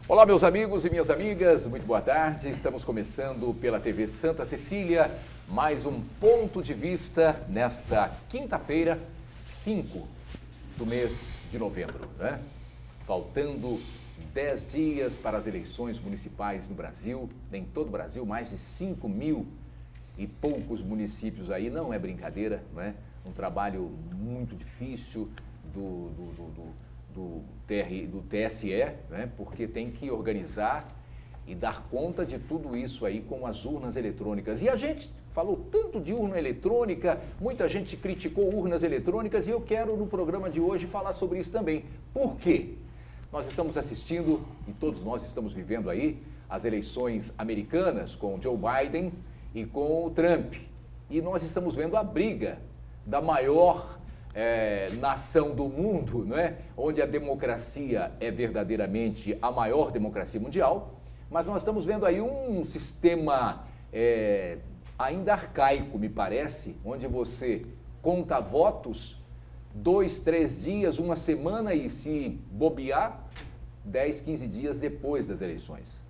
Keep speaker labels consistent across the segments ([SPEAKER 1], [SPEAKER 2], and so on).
[SPEAKER 1] Olá, meus amigos e minhas amigas, muito boa tarde. Estamos começando pela TV Santa Cecília, mais um ponto de vista nesta quinta-feira, 5 do mês de novembro, né? Faltando 10 dias para as eleições municipais no Brasil, em todo o Brasil, mais de 5 mil e poucos municípios aí, não é brincadeira, não é? Um trabalho muito difícil do TSE, né? Porque tem que organizar e dar conta de tudo isso aí com as urnas eletrônicas. E a gente falou tanto de urna eletrônica, muita gente criticou urnas eletrônicas e eu quero no programa de hoje falar sobre isso também. Por quê? Nós estamos assistindo, e todos nós estamos vivendo aí, as eleições americanas com Joe Biden e com o Trump. E nós estamos vendo a briga da maior nação do mundo, não é? Onde a democracia é verdadeiramente a maior democracia mundial, mas nós estamos vendo aí um sistema ainda arcaico, me parece, onde você conta votos 2, 3 dias, uma semana e se bobear 10, 15 dias depois das eleições.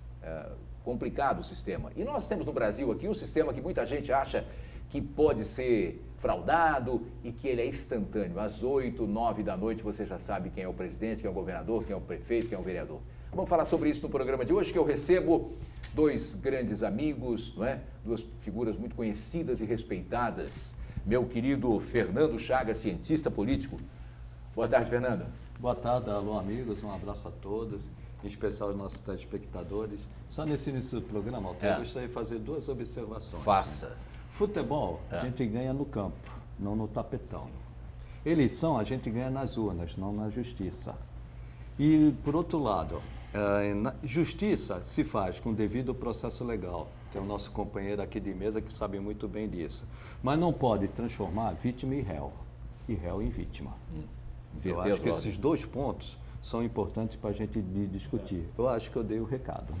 [SPEAKER 1] Complicado o sistema. E nós temos no Brasil aqui um sistema que muita gente acha que pode ser fraudado e que ele é instantâneo. Às 8, 9 da noite você já sabe quem é o presidente, quem é o governador, quem é o prefeito, quem é o vereador. Vamos falar sobre isso no programa de hoje, que eu recebo dois grandes amigos, não é? Duas figuras muito conhecidas e respeitadas. Meu querido Fernando Chagas, cientista político. Boa tarde, Fernando.
[SPEAKER 2] Boa tarde, alô amigos, um abraço a todos, em especial aos nossos telespectadores. Só nesse início do programa, eu gostaria de fazer duas observações.
[SPEAKER 1] Faça.
[SPEAKER 2] Futebol, a gente ganha no campo, não no tapetão. Sim. Eleição, a gente ganha nas urnas, não na justiça. E, por outro lado, justiça se faz com o devido processo legal. Tem o nosso companheiro aqui de mesa que sabe muito bem disso. Mas não pode transformar vítima em réu, e réu em vítima. Eu acho que esses dois pontos são importantes para a gente discutir. Eu acho que eu dei o recado.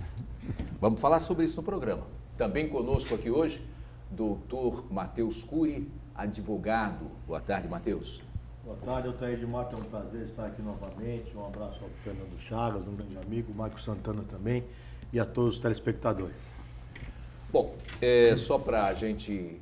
[SPEAKER 1] Vamos falar sobre isso no programa. Também conosco aqui hoje, doutor Matheus Cury, advogado. Boa tarde, Matheus.
[SPEAKER 3] Boa tarde, doutor Edmar, é um prazer estar aqui novamente. Um abraço ao Fernando Chagas, um grande amigo, o Marco Santana também, e a todos os telespectadores.
[SPEAKER 1] Bom, só para a gente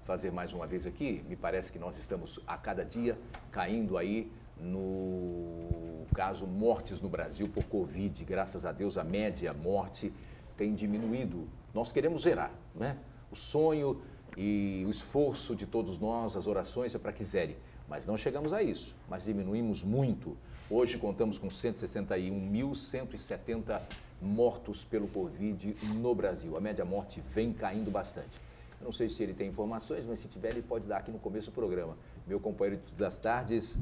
[SPEAKER 1] fazer mais uma vez aqui, me parece que nós estamos a cada dia caindo aí no caso mortes no Brasil por Covid. Graças a Deus a média morte tem diminuído. Nós queremos zerar, né? O sonho e o esforço de todos nós, as orações é para que zere. Mas não chegamos a isso, mas diminuímos muito. Hoje contamos com 161.170 mortos pelo Covid no Brasil. A média morte vem caindo bastante. Eu não sei se ele tem informações, mas se tiver ele pode dar aqui no começo do programa. Meu companheiro das tardes,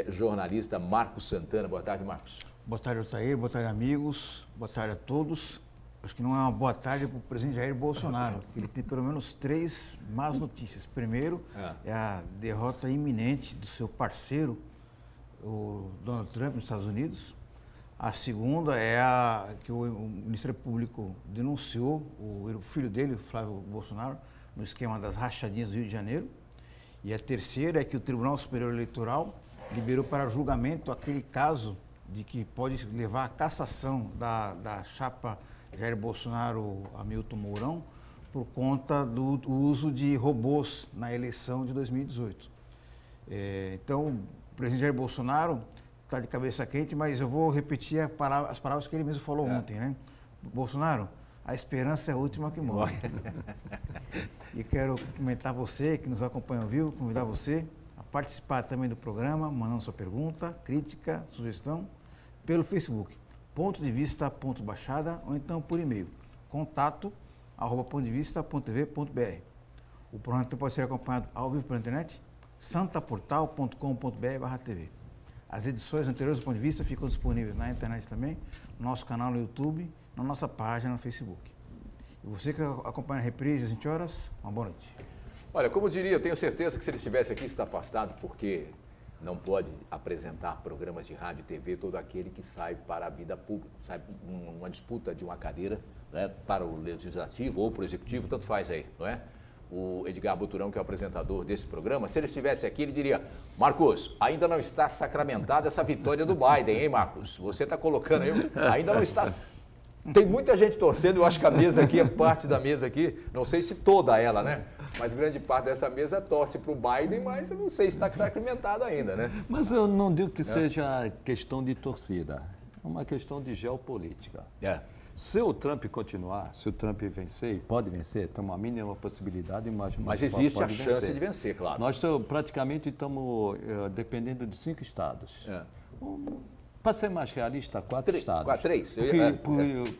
[SPEAKER 1] jornalista Marcos Santana. Boa tarde, Marcos.
[SPEAKER 4] Boa tarde, Otair. Boa tarde, amigos. Boa tarde a todos. Acho que não é uma boa tarde para o presidente Jair Bolsonaro, que ele tem pelo menos 3 más notícias. Primeiro, é a derrota iminente do seu parceiro, o Donald Trump, nos Estados Unidos. A segunda é que o Ministério Público denunciou o filho dele, Flávio Bolsonaro, no esquema das rachadinhas do Rio de Janeiro. E a terceira é que o Tribunal Superior Eleitoral liberou para julgamento aquele caso de que pode levar à cassação da chapa Jair Bolsonaro, Hamilton Mourão, por conta do uso de robôs na eleição de 2018. Então, o presidente Jair Bolsonaro está de cabeça quente, mas eu vou repetir as palavras que ele mesmo falou ontem, né? Bolsonaro, a esperança é a última que morre. E quero comentar você que nos acompanha, viu? Convidar você a participar também do programa, mandando sua pergunta, crítica, sugestão, pelo Facebook. Pontodevista.baixada ou então por e-mail, contato@pontodevista.tv.br. O programa pode ser acompanhado ao vivo pela internet, santaportal.com.br/tv. As edições anteriores do Ponto de Vista ficam disponíveis na internet também, no nosso canal no YouTube, na nossa página no Facebook. E você que acompanha a reprise às 20 horas, uma boa noite.
[SPEAKER 1] Olha, como eu diria, eu tenho certeza que se ele estivesse aqui, está afastado, porque não pode apresentar programas de rádio e TV todo aquele que sai para a vida pública, sai uma disputa de uma cadeira, né, para o legislativo ou para o executivo, tanto faz aí, não é? o Edgar Buturão, que é o apresentador desse programa, se ele estivesse aqui, ele diria: Marcos, ainda não está sacramentada essa vitória do Biden, hein, Marcos? Você está colocando aí, ainda não está... Tem muita gente torcendo, eu acho que a mesa aqui, parte da mesa aqui, não sei se toda ela, né? Mas grande parte dessa mesa torce para o Biden, mas eu não sei se está sacramentado ainda, né?
[SPEAKER 2] Mas eu não digo que seja questão de torcida, é uma questão de geopolítica. Se o Trump continuar, se o Trump vencer, e pode vencer, tem uma mínima possibilidade,
[SPEAKER 1] mas existe a chance de vencer, claro.
[SPEAKER 2] Nós praticamente estamos dependendo de 5 estados. Para ser mais realista, 4 estados.
[SPEAKER 1] 3?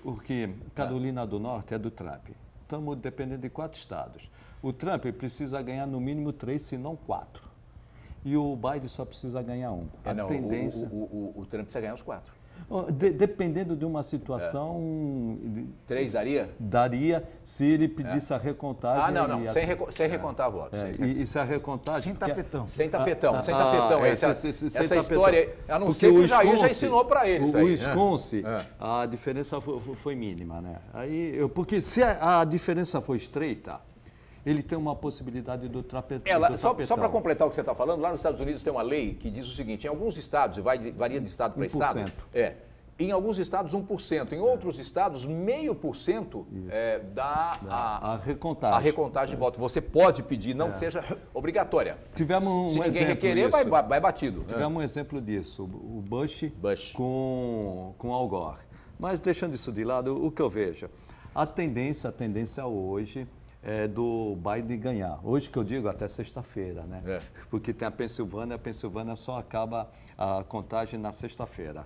[SPEAKER 2] Porque Carolina do Norte é do Trump. Estamos dependendo de 4 estados. O Trump precisa ganhar no mínimo 3, se não 4. E o Biden só precisa ganhar 1.
[SPEAKER 1] Tendência... O Trump precisa ganhar os 4.
[SPEAKER 2] Dependendo de uma situação...
[SPEAKER 1] 3 daria?
[SPEAKER 2] Daria, se ele pedisse a recontagem.
[SPEAKER 1] Não. Sem recontar votos.
[SPEAKER 2] E se a recontagem...
[SPEAKER 4] Sem tapetão.
[SPEAKER 1] Sem tapetão. Essa história, a não ser que o Jair já ensinou para ele.
[SPEAKER 2] O Wisconsin, a diferença foi mínima, né? Porque se a diferença for estreita, ele tem uma possibilidade do tapetão.
[SPEAKER 1] Só para completar o que você está falando, lá nos Estados Unidos tem uma lei que diz o seguinte: em alguns estados, varia de estado para estado, em alguns estados 1%, em outros estados 0,5% dá
[SPEAKER 2] a recontagem.
[SPEAKER 1] A recontagem de votos. Você pode pedir, não que seja obrigatória.
[SPEAKER 2] Tivemos um
[SPEAKER 1] exemplo. Se ninguém requerer, vai batido.
[SPEAKER 2] Tivemos um exemplo disso, o Bush. Com Al Gore. Mas deixando isso de lado, o que eu vejo, a tendência hoje é do Biden ganhar. Hoje que eu digo até sexta-feira, né? Porque tem a Pensilvânia só acaba a contagem na sexta-feira.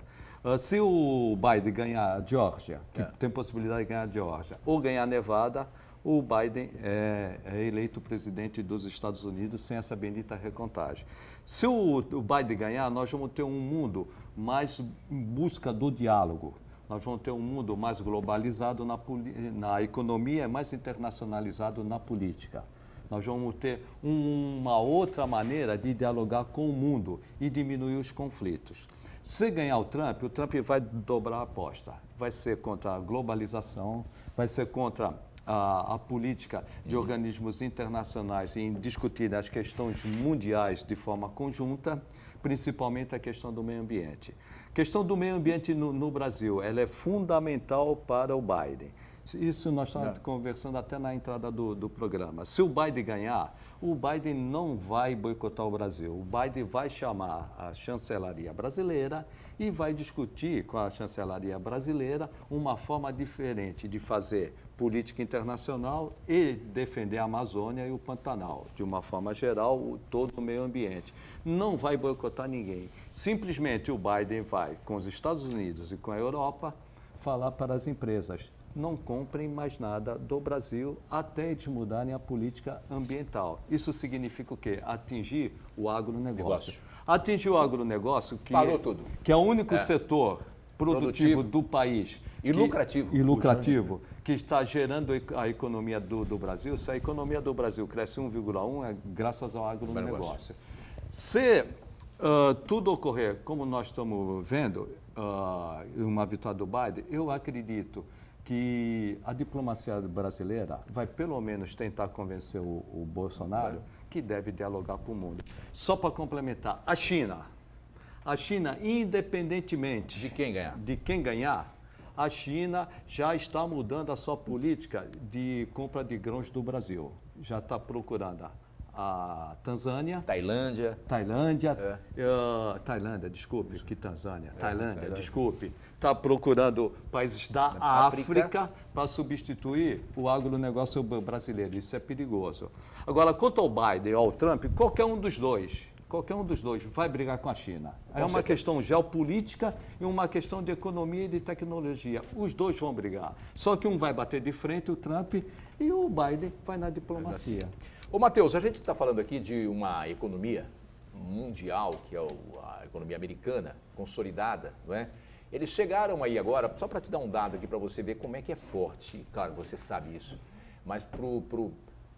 [SPEAKER 2] Se o Biden ganhar a Geórgia, que tem possibilidade de ganhar a Geórgia, ou ganhar a Nevada, o Biden é eleito presidente dos Estados Unidos sem essa bendita recontagem. Se o Biden ganhar, nós vamos ter um mundo mais em busca do diálogo. Nós vamos ter um mundo mais globalizado na economia, mais internacionalizado na política. Nós vamos ter uma outra maneira de dialogar com o mundo e diminuir os conflitos. Se ganhar o Trump vai dobrar a aposta. Vai ser contra a globalização, vai ser contra a política de organismos internacionais em discutir as questões mundiais de forma conjunta, principalmente a questão do meio ambiente. A questão do meio ambiente no Brasil, ela é fundamental para o Biden. Isso nós estávamos conversando até na entrada do programa. Se o Biden ganhar, o Biden não vai boicotar o Brasil. O Biden vai chamar a chancelaria brasileira e vai discutir com a chancelaria brasileira uma forma diferente de fazer política internacional e defender a Amazônia e o Pantanal. De uma forma geral, todo o meio ambiente. Não vai boicotar ninguém. Simplesmente o Biden vai com os Estados Unidos e com a Europa falar para as empresas: não comprem mais nada do Brasil até eles mudarem a política ambiental. Isso significa o quê? Atingir o agronegócio. Atingir o agronegócio, que é o único setor produtivo do país.
[SPEAKER 1] E
[SPEAKER 2] lucrativo, que está gerando a economia do Brasil. Se a economia do Brasil cresce 1,1%, é graças ao agronegócio. Se tudo ocorrer como nós estamos vendo, uma vitória do Biden, eu acredito que a diplomacia brasileira vai pelo menos tentar convencer o Bolsonaro que deve dialogar com o mundo. Só para complementar, a China, independentemente de quem ganhar, a China já está mudando a sua política de compra de grãos do Brasil. Já está procurando a Tanzânia.
[SPEAKER 1] Tailândia,
[SPEAKER 2] desculpe, que Tanzânia. Tailândia, desculpe. Está procurando países da África para substituir o agronegócio brasileiro. Isso é perigoso. Agora, quanto ao Biden ou ao Trump, qualquer um dos dois vai brigar com a China. É uma questão geopolítica e uma questão de economia e de tecnologia. Os dois vão brigar. Só que um vai bater de frente, o Trump, e o Biden vai na diplomacia.
[SPEAKER 1] Ô, Matheus, a gente está falando aqui de uma economia mundial, que é a economia americana, consolidada, não é? Eles chegaram aí agora, só para te dar um dado aqui para você ver como é que é forte, claro, você sabe isso, mas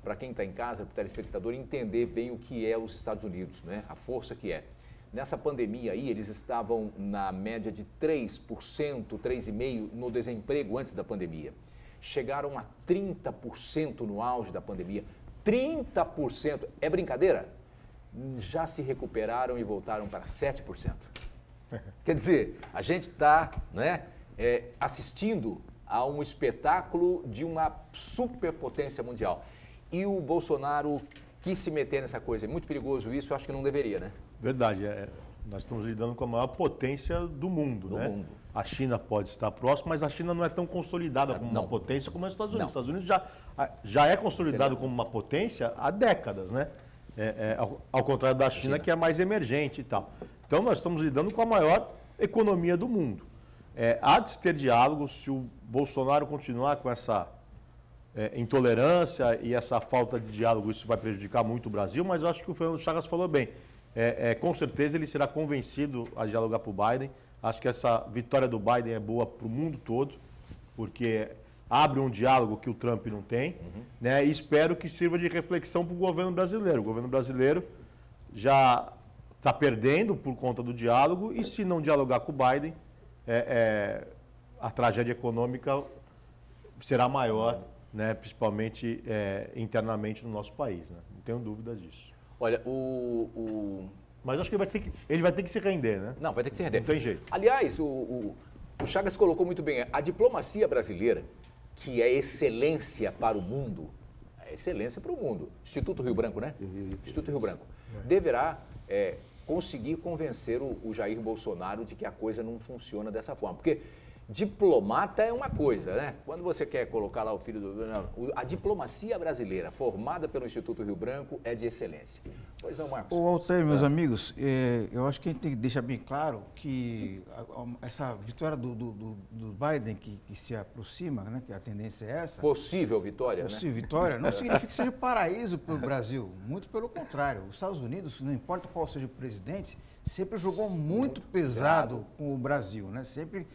[SPEAKER 1] para quem está em casa, para o telespectador, entender bem o que é os Estados Unidos, né? A força que é. Nessa pandemia aí, eles estavam na média de 3%, 3,5% no desemprego antes da pandemia. Chegaram a 30% no auge da pandemia. 30%. É brincadeira? Já se recuperaram e voltaram para 7%. Quer dizer, a gente está, né, assistindo a um espetáculo de uma superpotência mundial. E o Bolsonaro quis se meter nessa coisa. É muito perigoso isso, eu acho que não deveria, né?
[SPEAKER 3] Verdade. Nós estamos lidando com a maior potência do mundo, né? Mundo. A China pode estar próxima, mas a China não é tão consolidada como uma potência como os Estados Unidos. Os Estados Unidos já é consolidado como uma potência há décadas, né? Ao contrário da China, que é mais emergente e tal. Então, nós estamos lidando com a maior economia do mundo. Há de se ter diálogo. Se o Bolsonaro continuar com essa intolerância e essa falta de diálogo, isso vai prejudicar muito o Brasil, mas eu acho que o Fernando Chagas falou bem. Com certeza ele será convencido a dialogar para o Biden. Acho que essa vitória do Biden é boa para o mundo todo, porque abre um diálogo que o Trump não tem, né? E espero que sirva de reflexão para o governo brasileiro. O governo brasileiro já está perdendo por conta do diálogo e, se não dialogar com o Biden, a tragédia econômica será maior, né? Principalmente internamente no nosso país, né? Não tenho dúvidas disso.
[SPEAKER 1] Olha,
[SPEAKER 3] Mas acho que ele vai ter que se render, né?
[SPEAKER 1] Não, vai ter que se render.
[SPEAKER 3] Não tem jeito.
[SPEAKER 1] Aliás, o Chagas colocou muito bem, a diplomacia brasileira, que é excelência para o mundo, excelência para o mundo. Instituto Rio Branco, né? Instituto Rio Branco. Deverá conseguir convencer o Jair Bolsonaro de que a coisa não funciona dessa forma. Porque diplomata é uma coisa, né? Quando você quer colocar lá o filho do... Não, a diplomacia brasileira, formada pelo Instituto Rio Branco, é de excelência. Pois não, Marcos?
[SPEAKER 4] Ô, Altair, meus amigos, eu acho que a gente tem que deixar bem claro que essa vitória do Biden, que se aproxima, né, que a tendência é essa...
[SPEAKER 1] Possível vitória,
[SPEAKER 4] Possível vitória, não significa que seja paraíso para o Brasil. Muito pelo contrário. Os Estados Unidos, não importa qual seja o presidente, sempre jogou muito pesado com o Brasil, né? Sempre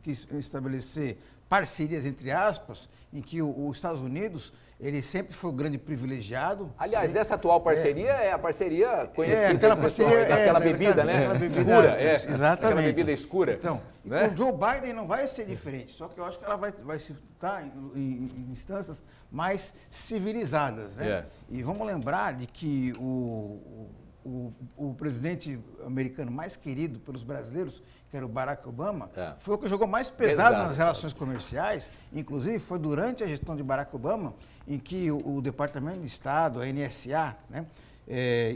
[SPEAKER 4] quis estabelecer parcerias, entre aspas, em que os Estados Unidos, ele sempre foi o grande privilegiado.
[SPEAKER 1] Aliás,
[SPEAKER 4] sempre,
[SPEAKER 1] dessa atual parceria é a parceria conhecida.
[SPEAKER 4] Aquela parceria
[SPEAKER 1] daquela bebida, né?
[SPEAKER 4] Aquela bebida
[SPEAKER 1] escura,
[SPEAKER 4] exatamente.
[SPEAKER 1] Aquela bebida escura.
[SPEAKER 4] Então,
[SPEAKER 1] né?
[SPEAKER 4] Com o Joe Biden não vai ser diferente, só que eu acho que ela vai se estar em instâncias mais civilizadas, né? E vamos lembrar de que o presidente americano mais querido pelos brasileiros, que era o Barack Obama, foi o que jogou mais pesado nas relações comerciais. Inclusive, foi durante a gestão de Barack Obama em que o Departamento de Estado, a NSA, né,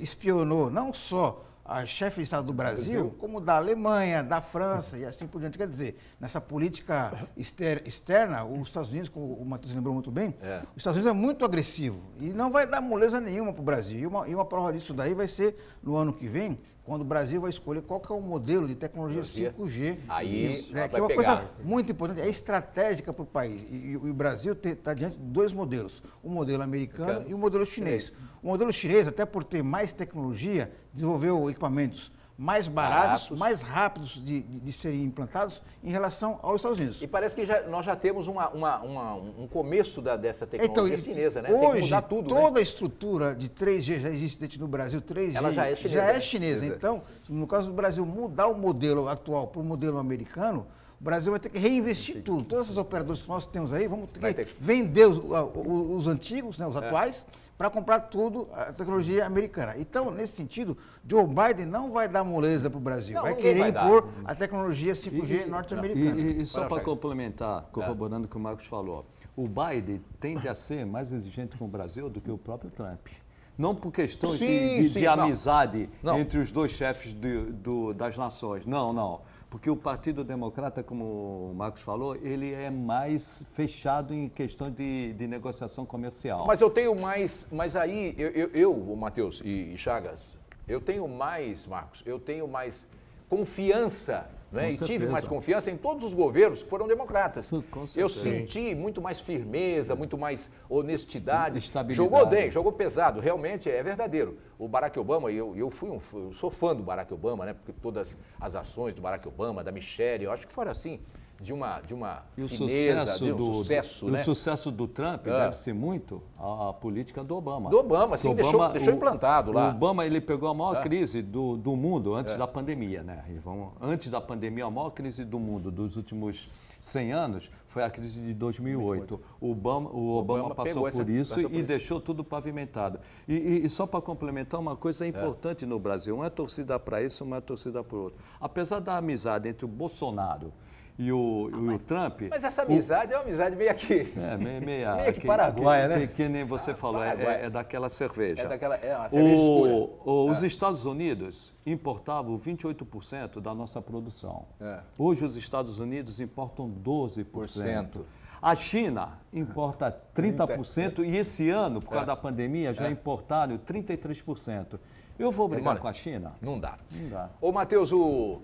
[SPEAKER 4] espionou não só a chefe de Estado do Brasil, como da Alemanha, da França e assim por diante. Quer dizer, nessa política externa, os Estados Unidos, como o Matheus lembrou muito bem, os Estados Unidos é muito agressivo e não vai dar moleza nenhuma para o Brasil. E uma prova disso daí vai ser no ano que vem, quando o Brasil vai escolher qual que é o modelo de tecnologia 5G.
[SPEAKER 1] Aí
[SPEAKER 4] que é uma coisa muito importante, é estratégica para o país. E o Brasil está diante de dois modelos, o modelo americano e o modelo chinês. O modelo chinês, até por ter mais tecnologia, desenvolveu equipamentos mais baratos, mais rápidos de serem implantados em relação aos Estados Unidos.
[SPEAKER 1] E parece que nós já temos um começo dessa tecnologia chinesa, né?
[SPEAKER 4] Hoje,
[SPEAKER 1] tem que mudar tudo,
[SPEAKER 4] toda a estrutura de 3G já existe no Brasil, 3G
[SPEAKER 1] ela já é chinesa.
[SPEAKER 4] Então, no caso do Brasil mudar o modelo atual para o modelo americano, o Brasil vai ter que reinvestir tudo. Todas essas operadoras que nós temos aí, vamos ter que vender os antigos, né, os atuais, para comprar tudo a tecnologia americana. Então, nesse sentido, Joe Biden não vai dar moleza para o Brasil, vai querer impor a tecnologia 5G norte-americana.
[SPEAKER 2] E só para complementar, corroborando o que o Marcos falou, o Biden tende a ser mais exigente com o Brasil do que o próprio Trump. Não por questão de amizade entre os dois chefes das nações, não. Porque o Partido Democrata, como o Marcos falou, ele é mais fechado em questão de negociação comercial.
[SPEAKER 1] Mas eu tenho mais, mas aí, o Matheus e Chagas, eu tenho mais, Marcos, eu tenho mais confiança, né? E tive mais confiança em todos os governos que foram democratas. Eu senti muito mais firmeza, muito mais honestidade. Jogou bem, jogou pesado, realmente é verdadeiro. O Barack Obama, eu sou fã do Barack Obama, né? Porque todas as ações do Barack Obama, da Michelle, eu acho que foram assim, de uma
[SPEAKER 2] E o
[SPEAKER 1] fineza,
[SPEAKER 2] sucesso,
[SPEAKER 1] né?
[SPEAKER 2] O sucesso do Trump deve-se muito à política do Obama.
[SPEAKER 1] Do Obama, sim, deixou implantado lá.
[SPEAKER 2] O Obama, ele pegou a maior crise do mundo antes da pandemia, né? Antes da pandemia, a maior crise do mundo dos últimos 100 anos foi a crise de 2008. O Obama passou por isso e deixou tudo pavimentado. E só para complementar, uma coisa importante no Brasil, uma é torcida para isso, uma é torcida para o outro. Apesar da amizade entre o Bolsonaro e o Trump...
[SPEAKER 1] Mas essa amizade é uma amizade meio aqui... meio que paraguaia, né?
[SPEAKER 2] Que nem você falou, é daquela cerveja.
[SPEAKER 1] É daquela cerveja escura.
[SPEAKER 2] Os Estados Unidos importavam 28% da nossa produção. Hoje os Estados Unidos importam 12%. A China importa 30% e esse ano, por causa da pandemia, já importaram 33%. Eu vou brigar com a China?
[SPEAKER 1] Não dá.
[SPEAKER 2] Não dá.
[SPEAKER 1] Ô, Matheus, o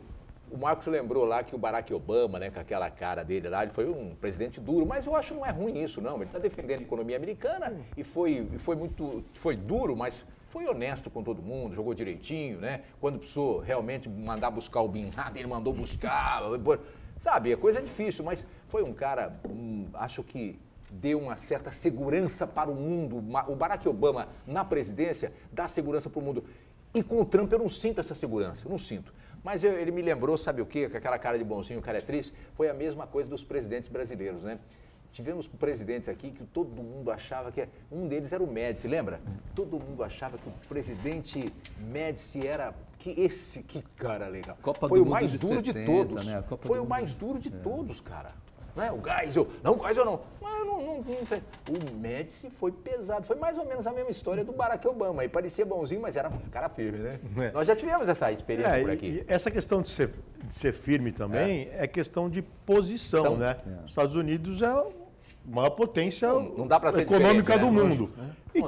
[SPEAKER 1] Marcos lembrou lá que o Barack Obama, né, com aquela cara dele lá, ele foi um presidente duro, mas eu acho que não é ruim isso, não. Ele está defendendo a economia americana e foi duro, mas foi honesto com todo mundo, jogou direitinho, né? Quando precisou realmente mandar buscar o Bin Laden, ele mandou buscar, sabe, é coisa difícil, mas foi um cara, acho que deu uma certa segurança para o mundo. O Barack Obama, na presidência, dá segurança para o mundo. E com o Trump eu não sinto essa segurança, não sinto. Mas ele me lembrou, sabe o quê? Com aquela cara de bonzinho, o cara é triste. Foi a mesma coisa dos presidentes brasileiros, né? Tivemos presidentes aqui que todo mundo achava que... Um deles era o Médici, lembra? Todo mundo achava que o presidente Médici era... Que cara legal.
[SPEAKER 2] Foi
[SPEAKER 1] o mais duro de
[SPEAKER 2] 70,
[SPEAKER 1] todos.
[SPEAKER 2] né?
[SPEAKER 1] Foi o mais duro de todos, cara. Né? O Geisel, não, Geisel não. Não sei. O Médici foi pesado. Foi mais ou menos a mesma história do Barack Obama. Ele parecia bonzinho, mas era cara firme, né? Nós já tivemos essa experiência por aqui.
[SPEAKER 3] E essa questão de ser firme também é questão de posição, né? Os Estados Unidos é a maior potência
[SPEAKER 1] não dá pra ser
[SPEAKER 3] econômica do
[SPEAKER 1] né?
[SPEAKER 3] mundo. E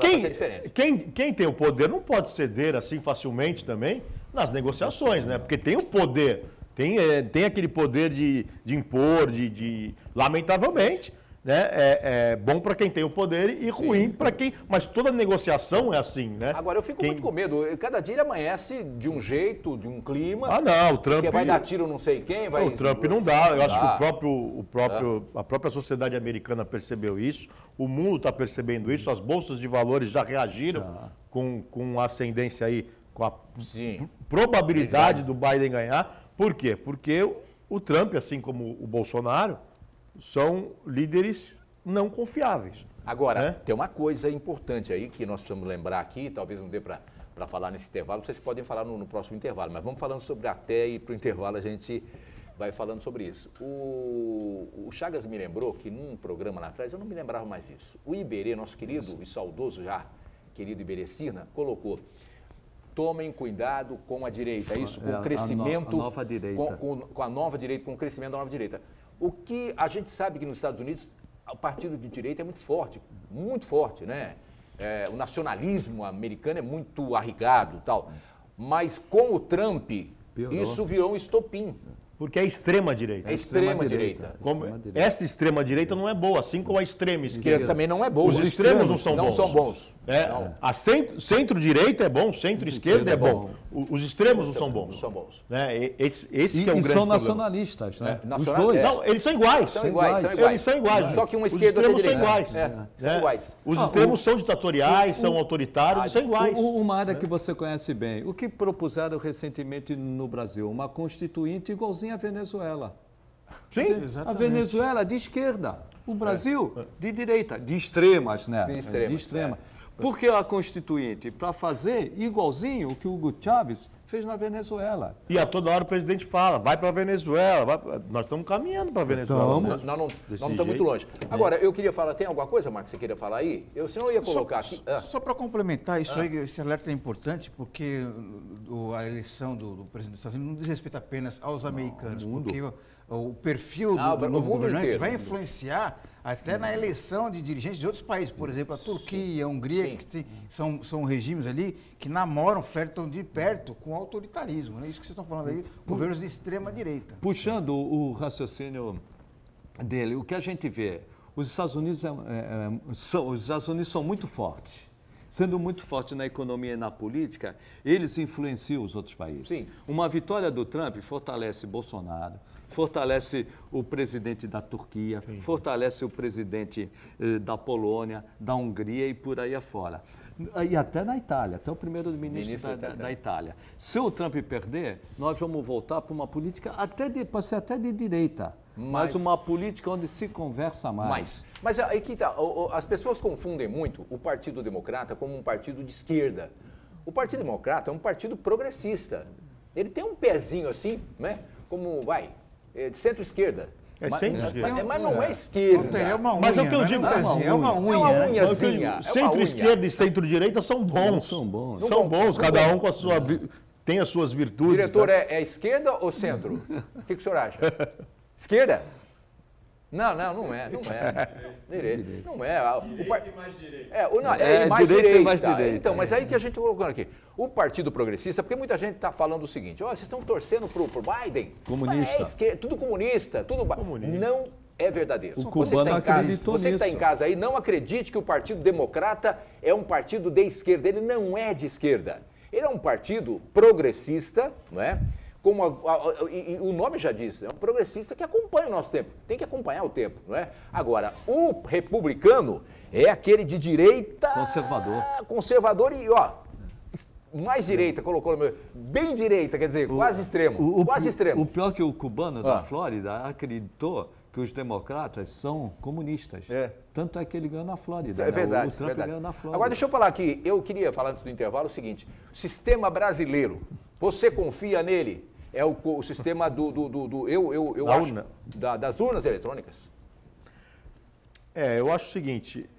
[SPEAKER 3] quem tem o poder não pode ceder assim facilmente também nas negociações, né? Porque tem o poder, tem aquele poder de impor, lamentavelmente, né? É bom para quem tem o poder e ruim para quem... Mas toda negociação é assim, né?
[SPEAKER 1] Agora, eu fico muito com medo. Cada dia ele amanhece de um jeito, de um clima...
[SPEAKER 3] Ah, não, o Trump...
[SPEAKER 1] Porque vai dar tiro não sei quem, vai...
[SPEAKER 3] O Trump não dá. Eu acho que a própria sociedade americana percebeu isso, o mundo está percebendo isso, as bolsas de valores já reagiram com ascendência aí, com a probabilidade do Biden ganhar. Por quê? Porque o Trump, assim como o Bolsonaro, são líderes não confiáveis.
[SPEAKER 1] Agora,
[SPEAKER 3] né?
[SPEAKER 1] Tem uma coisa importante aí que nós precisamos lembrar aqui, talvez não dê para falar nesse intervalo, vocês podem falar no próximo intervalo, mas vamos falando sobre até e para o intervalo a gente vai falando sobre isso. O Chagas me lembrou que num programa lá atrás, eu não me lembrava mais disso, o Iberê, nosso querido e saudoso já, querido Iberê Cirna, colocou: tomem cuidado com a direita, isso, com o crescimento...
[SPEAKER 2] A nova direita.
[SPEAKER 1] Com a nova direita, com o crescimento da nova direita. O que a gente sabe que nos Estados Unidos o partido de direita é muito forte, né? O nacionalismo americano é muito arraigado e tal. Mas com o Trump, isso virou um estopim.
[SPEAKER 3] Porque é extrema-direita.
[SPEAKER 1] É extrema-direita.
[SPEAKER 3] Essa extrema-direita não é boa, assim como a extrema-esquerda.
[SPEAKER 1] Também não é boa.
[SPEAKER 3] Os extremos não são bons.
[SPEAKER 1] Não são bons.
[SPEAKER 3] A centro-direita é bom, centro-esquerda é bom. Os extremos não são bons.
[SPEAKER 1] Não são bons.
[SPEAKER 3] Né? Esse que é o grande problema.
[SPEAKER 2] E são nacionalistas, né?
[SPEAKER 3] Os dois. Não, eles são iguais. Eles são iguais.
[SPEAKER 1] Só que uma esquerda e outra direita.
[SPEAKER 3] São iguais.
[SPEAKER 1] São iguais.
[SPEAKER 3] Os extremos são ditatoriais, são autoritários, são iguais.
[SPEAKER 2] Uma área que você conhece bem. O que propuseram recentemente no Brasil? Uma constituinte igualzinha à Venezuela.
[SPEAKER 3] Sim,
[SPEAKER 2] a Venezuela de esquerda, o Brasil de direita, de extremas, né?
[SPEAKER 1] De extrema.
[SPEAKER 2] Por que a Constituinte? Para fazer igualzinho o que o Hugo Chávez fez na Venezuela.
[SPEAKER 3] E a toda hora o presidente fala, vai para a Venezuela, nós estamos caminhando para a Venezuela.
[SPEAKER 1] Nós não estamos muito longe. Agora, eu queria falar, tem alguma coisa, Marcos, que você queria falar aí? Senão eu ia colocar aqui...
[SPEAKER 4] Só para complementar isso aí, esse alerta é importante, porque a eleição do presidente dos Estados Unidos não diz respeito apenas aos americanos, porque o perfil do novo governante vai influenciar até na eleição de dirigentes de outros países, por exemplo, a Turquia, a Hungria, que são regimes ali que namoram, flertam de perto com o autoritarismo. É isso que vocês estão falando aí, governos de extrema direita.
[SPEAKER 2] Puxando o raciocínio dele, o que a gente vê, os Estados Unidos são muito fortes. Sendo muito forte na economia e na política, eles influenciam os outros países.
[SPEAKER 1] Sim.
[SPEAKER 2] Uma vitória do Trump fortalece Bolsonaro, fortalece o presidente da Turquia, fortalece o presidente da Polônia, da Hungria e por aí afora. E até na Itália, até o primeiro-ministro da Itália. Se o Trump perder, nós vamos voltar para uma política pode ser até de direita, mas uma política onde se conversa mais.
[SPEAKER 1] Mas aí que tá, as pessoas confundem muito o Partido Democrata como um partido de esquerda. O Partido Democrata é um partido progressista. Ele tem um pezinho assim, né? Como, de centro-esquerda.
[SPEAKER 3] É centro-esquerda.
[SPEAKER 1] Mas não é esquerda.
[SPEAKER 4] É uma unha,
[SPEAKER 3] Mas é o que eu digo,
[SPEAKER 4] é uma unha.
[SPEAKER 1] É uma
[SPEAKER 4] né?
[SPEAKER 1] unhazinha.
[SPEAKER 3] Centro-esquerda e centro-direita são bons.
[SPEAKER 2] São bons.
[SPEAKER 3] São bons, cada um com a sua... tem as suas virtudes.
[SPEAKER 1] O diretor
[SPEAKER 3] né?
[SPEAKER 1] é esquerda ou centro? O que o senhor acha? Esquerda? Não é. Direito. Não é.
[SPEAKER 5] Direita e mais direita.
[SPEAKER 2] Direita e mais direita.
[SPEAKER 1] Então, mas aí que a gente está colocando aqui. O Partido Progressista, porque muita gente está falando o seguinte, olha, vocês estão torcendo pro Biden.
[SPEAKER 2] Comunista.
[SPEAKER 1] É esquerda, tudo comunista, tudo... Não é verdadeiro.
[SPEAKER 2] O cubano acreditou
[SPEAKER 1] Você que está em
[SPEAKER 2] nisso.
[SPEAKER 1] casa aí, não acredite que o Partido Democrata é um partido de esquerda. Ele não é de esquerda. Ele é um partido progressista, não é? Como e o nome já diz, é um progressista que acompanha o nosso tempo, tem que acompanhar o tempo, não é? Agora, o republicano é aquele de direita... Conservador e, mais direita, colocou no meu... Bem direita, quer dizer, quase extremo, quase extremo.
[SPEAKER 2] O pior é que o cubano da Flórida acreditou que os democratas são comunistas. Tanto é que ele ganhou na Flórida.
[SPEAKER 1] É verdade.
[SPEAKER 2] O Trump ganhou na Flórida.
[SPEAKER 1] Agora, deixa eu falar aqui, eu queria falar antes do intervalo o seguinte, o sistema brasileiro, você confia nele? É o sistema das urnas eletrônicas?
[SPEAKER 3] Eu acho o seguinte,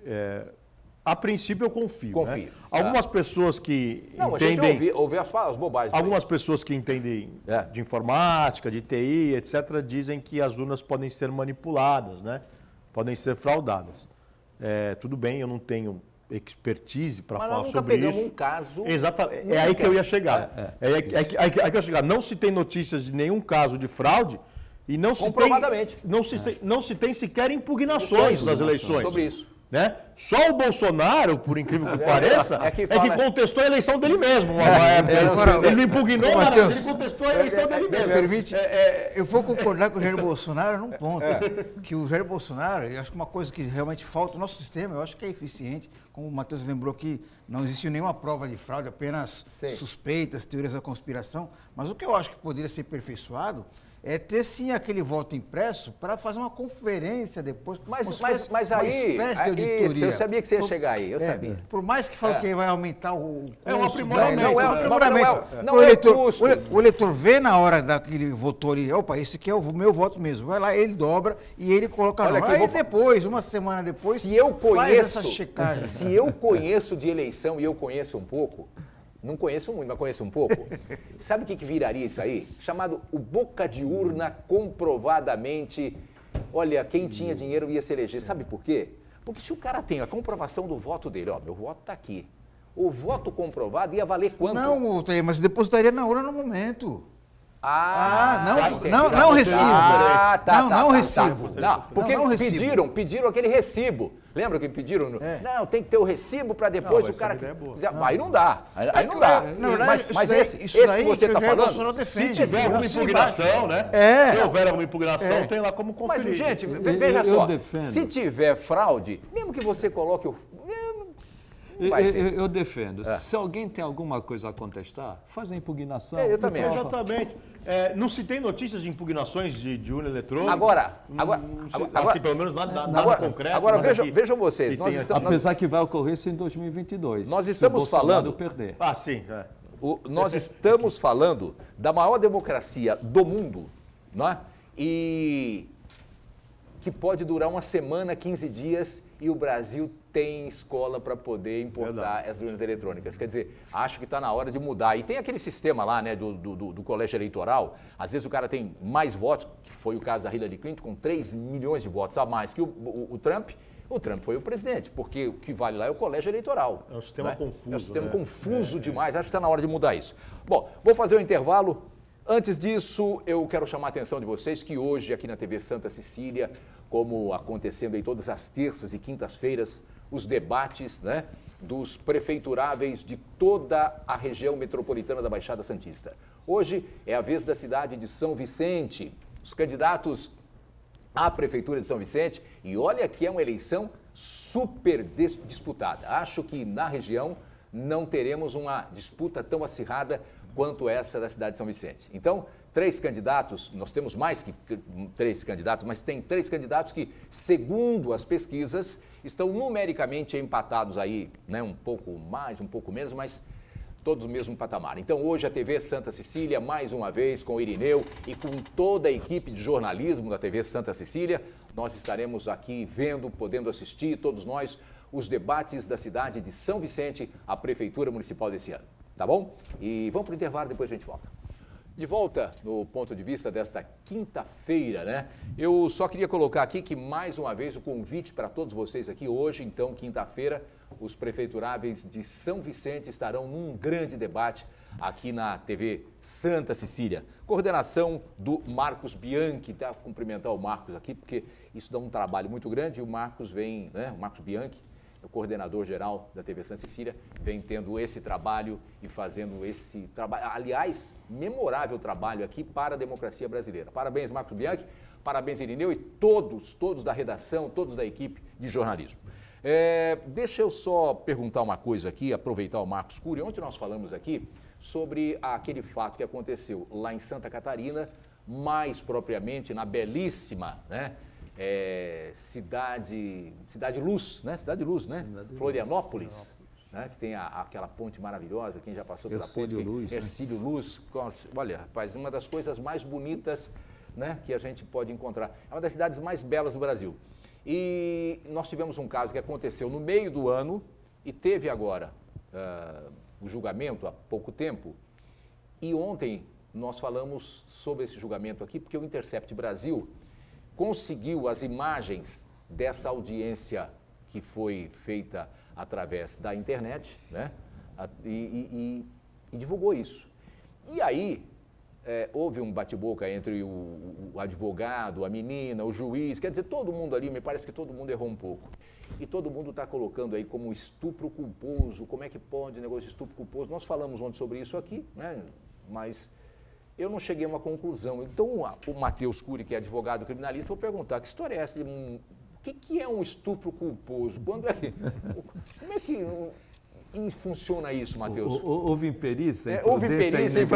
[SPEAKER 3] a princípio eu confio.
[SPEAKER 1] Confio.
[SPEAKER 3] Né? Algumas pessoas que
[SPEAKER 1] Não,
[SPEAKER 3] entendem...
[SPEAKER 1] a gente ouve as bobagens.
[SPEAKER 3] Algumas pessoas que entendem de informática, de TI, etc., dizem que as urnas podem ser manipuladas, né? Podem ser fraudadas. Tudo bem, eu não tenho expertise para falar sobre isso.
[SPEAKER 1] Mas nós nunca pegamos um caso...
[SPEAKER 3] Exatamente, é aí que eu ia chegar. É aí que eu ia chegar. Não se tem notícias de nenhum caso de fraude e não se
[SPEAKER 1] comprovadamente.
[SPEAKER 3] Não se tem sequer impugnações das eleições.
[SPEAKER 1] Sobre isso.
[SPEAKER 3] Né? Só o Bolsonaro, por incrível que pareça, é que contestou a eleição dele mesmo. Ele não impugnou, mas ele contestou a eleição dele mesmo.
[SPEAKER 4] Permite, eu vou concordar com o Jair Bolsonaro num ponto. Que o Jair Bolsonaro, eu acho que uma coisa que realmente falta no nosso sistema, eu acho que é eficiente, como o Matheus lembrou que não existiu nenhuma prova de fraude, apenas suspeitas, teorias da conspiração, mas o que eu acho que poderia ser aperfeiçoado é ter sim aquele voto impresso para fazer uma conferência depois.
[SPEAKER 1] Mas aí, isso, eu sabia que você ia chegar aí, eu sabia.
[SPEAKER 4] Por mais que fale que vai aumentar o custo.
[SPEAKER 3] É um aprimoramento.
[SPEAKER 4] O eleitor vê na hora daquele votou ali, opa, esse aqui é o meu voto mesmo. Vai lá, ele dobra e ele coloca no. Aí depois, uma semana depois, faz essa checagem.
[SPEAKER 1] Se eu conheço de eleição e eu conheço um pouco, não conheço muito, mas conheço um pouco. Sabe o que viraria isso aí? Chamado o boca de urna comprovadamente. Olha, quem tinha dinheiro ia se eleger. Sabe por quê? Porque se o cara tem a comprovação do voto dele, meu voto está aqui. O voto comprovado ia valer quanto?
[SPEAKER 4] Não, mas depositaria na urna no momento.
[SPEAKER 1] Não
[SPEAKER 4] o recibo. Não o recibo.
[SPEAKER 1] Porque pediram aquele recibo. Lembra que pediram? Não, tem que ter o recibo para depois o cara... Aí não dá. Aí não dá. Mas esse que você está falando,
[SPEAKER 3] se tiver alguma impugnação, né? Se houver alguma impugnação, tem lá como conferir.
[SPEAKER 1] Mas, gente, veja só, se tiver fraude, mesmo que você coloque o...
[SPEAKER 2] Eu defendo. Se alguém tem alguma coisa a contestar, faz a impugnação.
[SPEAKER 1] Eu também acho.
[SPEAKER 3] Exatamente. Não se tem notícias de impugnações de urna eletrônica?
[SPEAKER 1] Agora,
[SPEAKER 3] pelo menos nada concreto.
[SPEAKER 1] Agora vejam vocês.
[SPEAKER 2] Apesar que vai ocorrer isso em 2022.
[SPEAKER 1] Nós estamos falando...
[SPEAKER 2] perder.
[SPEAKER 3] Sim.
[SPEAKER 1] Nós estamos falando da maior democracia do mundo, não é? E que pode durar uma semana, 15 dias, e o Brasil tem escola para poder importar as urnas eletrônicas. Quer dizer, acho que está na hora de mudar. E tem aquele sistema lá, né, do colégio eleitoral. Às vezes o cara tem mais votos, que foi o caso da Hillary Clinton, com 3 milhões de votos a mais que o Trump. O Trump foi o presidente, porque o que vale lá é o colégio eleitoral.
[SPEAKER 3] É um sistema confuso.
[SPEAKER 1] É um sistema confuso demais. Acho que está na hora de mudar isso. Bom, vou fazer um intervalo. Antes disso, eu quero chamar a atenção de vocês que hoje, aqui na TV Santa Cecília, como acontecendo em todas as terças e quintas-feiras, os debates, né, dos prefeituráveis de toda a região metropolitana da Baixada Santista. Hoje é a vez da cidade de São Vicente. Os candidatos à Prefeitura de São Vicente, e olha que é uma eleição super disputada. Acho que na região não teremos uma disputa tão acirrada quanto essa da cidade de São Vicente. Então, 3 candidatos, nós temos mais que 3 candidatos, mas tem 3 candidatos que, segundo as pesquisas, estão numericamente empatados aí, né, um pouco mais, um pouco menos, mas todos no mesmo patamar. Então, hoje a TV Santa Cecília, mais uma vez, com o Irineu e com toda a equipe de jornalismo da TV Santa Cecília, nós estaremos aqui vendo, podendo assistir, todos nós, os debates da cidade de São Vicente, a Prefeitura Municipal desse ano. Tá bom? E vamos para o intervalo, depois a gente volta. De volta no ponto de vista desta quinta-feira, né? Eu só queria colocar aqui que, mais uma vez, o convite para todos vocês aqui. Hoje, então, quinta-feira, os prefeituráveis de São Vicente estarão num grande debate aqui na TV Santa Cecília. Coordenação do Marcos Bianchi, tá? Cumprimentar o Marcos aqui, porque isso dá um trabalho muito grande e o Marcos vem, né? O Marcos Bianchi, o coordenador geral da TV Santa Cecília, vem tendo esse trabalho e fazendo esse trabalho, aliás, memorável trabalho aqui para a democracia brasileira. Parabéns, Marcos Bianchi, parabéns, Irineu, e todos da redação, todos da equipe de jornalismo. Deixa eu só perguntar uma coisa aqui, aproveitar o Marcos Cury. Ontem nós falamos aqui sobre aquele fato que aconteceu lá em Santa Catarina, mais propriamente na belíssima, né? Cidade Luz, né? Cidade Luz, né? Florianópolis, né? Que tem aquela ponte maravilhosa, quem já passou pela ponte, Hercílio Luz. Olha, rapaz, uma das coisas mais bonitas, né, que a gente pode encontrar. É uma das cidades mais belas do Brasil. E nós tivemos um caso que aconteceu no meio do ano e teve agora o julgamento há pouco tempo. E ontem nós falamos sobre esse julgamento aqui, porque o Intercept Brasil conseguiu as imagens dessa audiência que foi feita através da internet, né? E divulgou isso. E aí, houve um bate-boca entre o advogado, a menina, o juiz, quer dizer, todo mundo ali, me parece que todo mundo errou um pouco. E todo mundo está colocando aí como estupro culposo, como é que pode negócio de estupro culposo? Nós falamos ontem sobre isso aqui, né? Mas eu não cheguei a uma conclusão. Então, o Matheus Cury, que é advogado criminalista, vou perguntar, que história é essa? O que é um estupro culposo? Como é que funciona isso, Matheus?
[SPEAKER 2] Houve imperícia,
[SPEAKER 1] houve imperícia,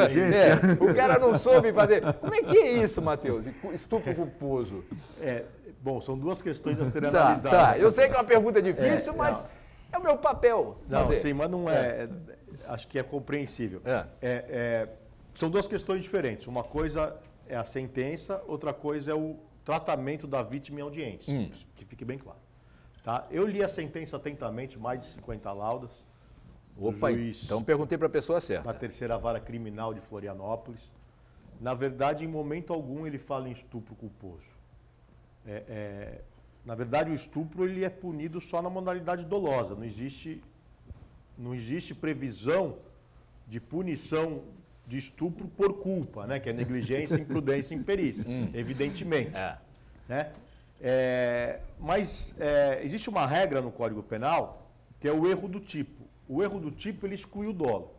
[SPEAKER 1] o cara não soube fazer. Como é que é isso, Matheus? Estupro culposo?
[SPEAKER 3] Bom, são duas questões a serem analisadas.
[SPEAKER 1] Tá, eu sei que é uma pergunta difícil, mas é o meu papel.
[SPEAKER 3] Não, sim, mas não é. Acho que é compreensível. São duas questões diferentes. Uma coisa é a sentença, outra coisa é o tratamento da vítima em audiência, que fique bem claro. Tá? Eu li a sentença atentamente, mais de 50 laudas.
[SPEAKER 1] Opa, juiz, então perguntei para a pessoa certa.
[SPEAKER 3] Da terceira vara criminal de Florianópolis. Na verdade, em momento algum ele fala em estupro culposo. Na verdade, o estupro ele é punido só na modalidade dolosa. Não existe previsão de punição de estupro por culpa, né? Que é negligência, imprudência e imperícia, evidentemente. Né? Mas existe uma regra no Código Penal que é o erro do tipo. O erro do tipo ele exclui o dolo.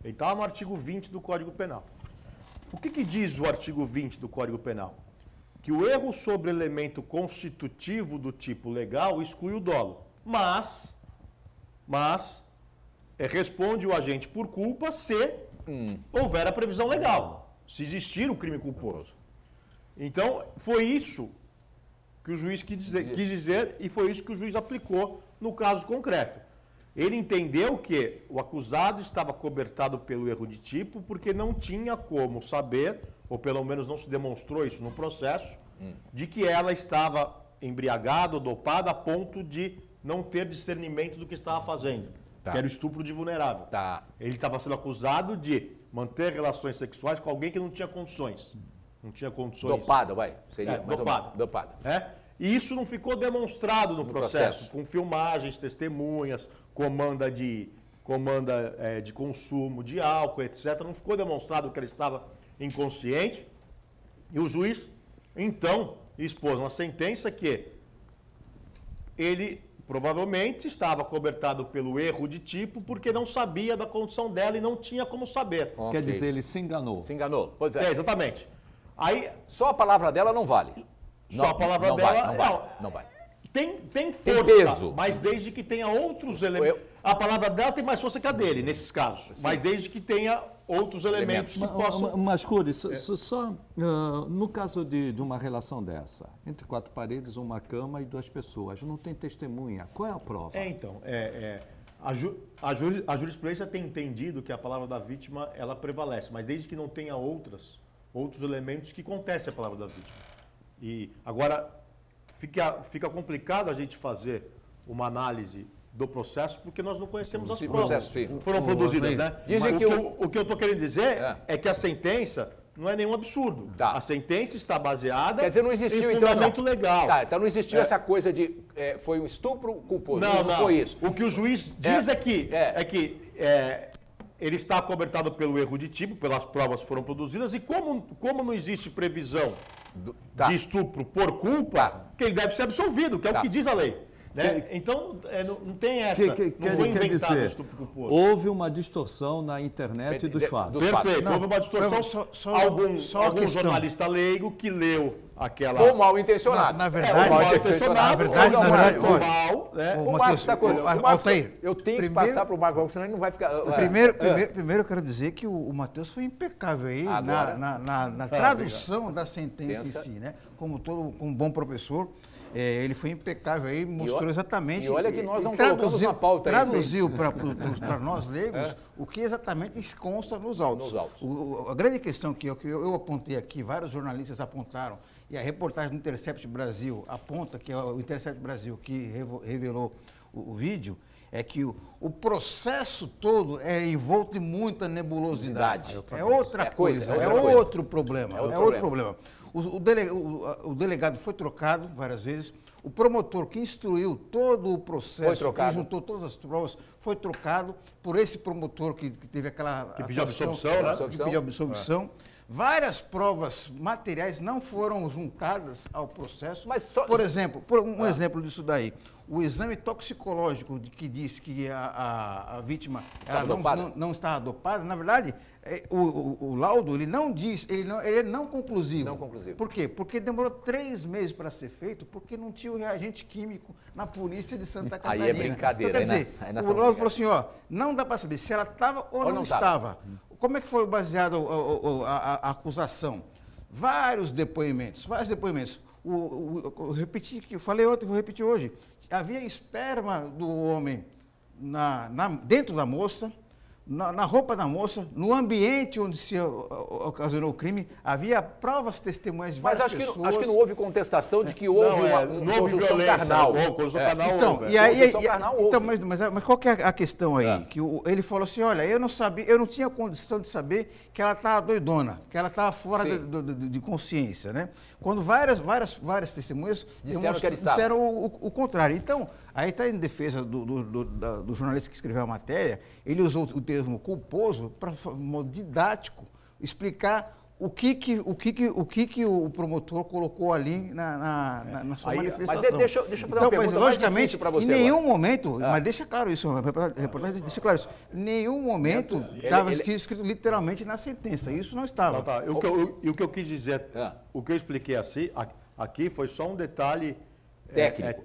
[SPEAKER 3] Ele está no artigo 20 do Código Penal. O que diz o artigo 20 do Código Penal? Que o erro sobre elemento constitutivo do tipo legal exclui o dolo. Mas responde o agente por culpa se houver a previsão legal, se existir o crime culposo. Então, foi isso que o juiz quis dizer e foi isso que o juiz aplicou no caso concreto. Ele entendeu que o acusado estava cobertado pelo erro de tipo porque não tinha como saber, ou pelo menos não se demonstrou isso no processo, de que ela estava embriagada ou dopada a ponto de não ter discernimento do que estava fazendo. Que era o estupro de vulnerável. Ele estava sendo acusado de manter relações sexuais com alguém que não tinha condições. Não tinha condições.
[SPEAKER 1] Dopada, vai. Seria
[SPEAKER 3] dopada. E isso não ficou demonstrado no processo, com filmagens, testemunhas, comanda de consumo de álcool, etc. Não ficou demonstrado que ela estava inconsciente. E o juiz, então, expôs uma sentença que ele provavelmente estava cobertado pelo erro de tipo porque não sabia da condição dela e não tinha como saber.
[SPEAKER 2] Quer dizer, ele se enganou.
[SPEAKER 1] Se enganou. Pois é.
[SPEAKER 3] Exatamente. Aí,
[SPEAKER 1] Só a palavra dela não vale.
[SPEAKER 3] só a palavra dela...
[SPEAKER 1] Não vale.
[SPEAKER 3] Tem força,
[SPEAKER 1] peso.
[SPEAKER 3] mas desde que tenha outros elementos. A palavra dela tem mais força que a dele, nesses casos. Sim. Mas desde que tenha outros elementos que possam...
[SPEAKER 2] Mas, Cury, só no caso de uma relação dessa, entre 4 paredes, uma cama e 2 pessoas, não tem testemunha, qual é a prova?
[SPEAKER 3] A jurisprudência tem entendido que a palavra da vítima, ela prevalece, mas desde que não tenha outros elementos que contestem a palavra da vítima. E agora, fica complicado a gente fazer uma análise do processo, porque nós não conhecemos as provas que foram produzidas, né? O que eu estou querendo dizer é que a sentença não é nenhum absurdo.
[SPEAKER 1] Tá.
[SPEAKER 3] A sentença está baseada
[SPEAKER 1] Quer dizer, não existiu,
[SPEAKER 3] em fundamento legal.
[SPEAKER 1] Tá, então não existiu essa coisa de foi um estupro culposo. Não foi isso.
[SPEAKER 3] O que o juiz diz é que ele está acobertado pelo erro de tipo, pelas provas que foram produzidas, e como não existe previsão de estupro por culpa, que ele deve ser absolvido, que é o que diz a lei. Né? Então, não tem essa. Não foi inventado
[SPEAKER 2] dizer,
[SPEAKER 3] estupro culposo.
[SPEAKER 2] houve uma distorção na internet dos fatos.
[SPEAKER 3] Perfeito. Houve uma distorção. Algum jornalista leigo que leu aquela...
[SPEAKER 1] Ou mal intencionado.
[SPEAKER 4] Na verdade,
[SPEAKER 1] o Marcos está correndo. Eu tenho que passar para o Marcos, senão ele não vai ficar...
[SPEAKER 4] Primeiro eu quero dizer que o Matheus foi impecável aí na tradução da sentença em si, né? Como um bom professor. Ele foi impecável aí, mostrou exatamente...
[SPEAKER 1] E olha que nós não colocamos na pauta.
[SPEAKER 4] Traduziu para nós leigos o que exatamente consta nos autos. A grande questão que eu apontei aqui, vários jornalistas apontaram, e a reportagem do Intercept Brasil aponta, que é o Intercept Brasil que revelou o vídeo, é que o processo todo é envolto em muita nebulosidade. É outra coisa, é outro problema. É outro problema. O delegado foi trocado várias vezes, o promotor que instruiu todo o processo, que juntou todas as provas, foi trocado por esse promotor que teve aquela...
[SPEAKER 3] Que pediu absolvição, né?
[SPEAKER 4] Que pediu absolvição. Várias provas materiais não foram juntadas ao processo. Por exemplo, exemplo disso daí, o exame toxicológico que diz que a vítima não estava dopada, na verdade, o laudo ele não diz, ele é não conclusivo.
[SPEAKER 1] Não conclusivo.
[SPEAKER 4] Por quê? Porque demorou 3 meses para ser feito, porque não tinha o reagente químico na polícia de Santa Catarina.
[SPEAKER 1] Aí é brincadeira,
[SPEAKER 4] então, quer dizer, o laudo falou assim, não dá para saber se ela estava ou não estava. Como é que foi baseada a acusação? Vários depoimentos. Eu repeti, que eu falei ontem, vou repetir hoje. Havia esperma do homem dentro da moça, na roupa da moça, no ambiente onde se ocasionou o crime, havia provas testemunhas de várias pessoas.
[SPEAKER 1] Mas acho que não houve contestação de que houve uma conjunção carnal.
[SPEAKER 4] Mas qual que é a questão aí? Que ele falou assim, olha, eu não tinha condição de saber que ela estava doidona, que ela estava fora de consciência, né? Quando várias testemunhas disseram o contrário. Então, aí está em defesa do jornalista que escreveu a matéria, ele usou o termo culposo para modo didático explicar o que o promotor colocou ali na sua manifestação.
[SPEAKER 1] Mas deixa eu fazer uma pergunta
[SPEAKER 4] logicamente,
[SPEAKER 1] para você.
[SPEAKER 4] Em nenhum momento, mas deixa claro isso, a reportagem deixa claro isso, em nenhum momento estava escrito literalmente na sentença, isso não estava.
[SPEAKER 3] E o que eu quis dizer, o que eu expliquei aqui foi só um detalhe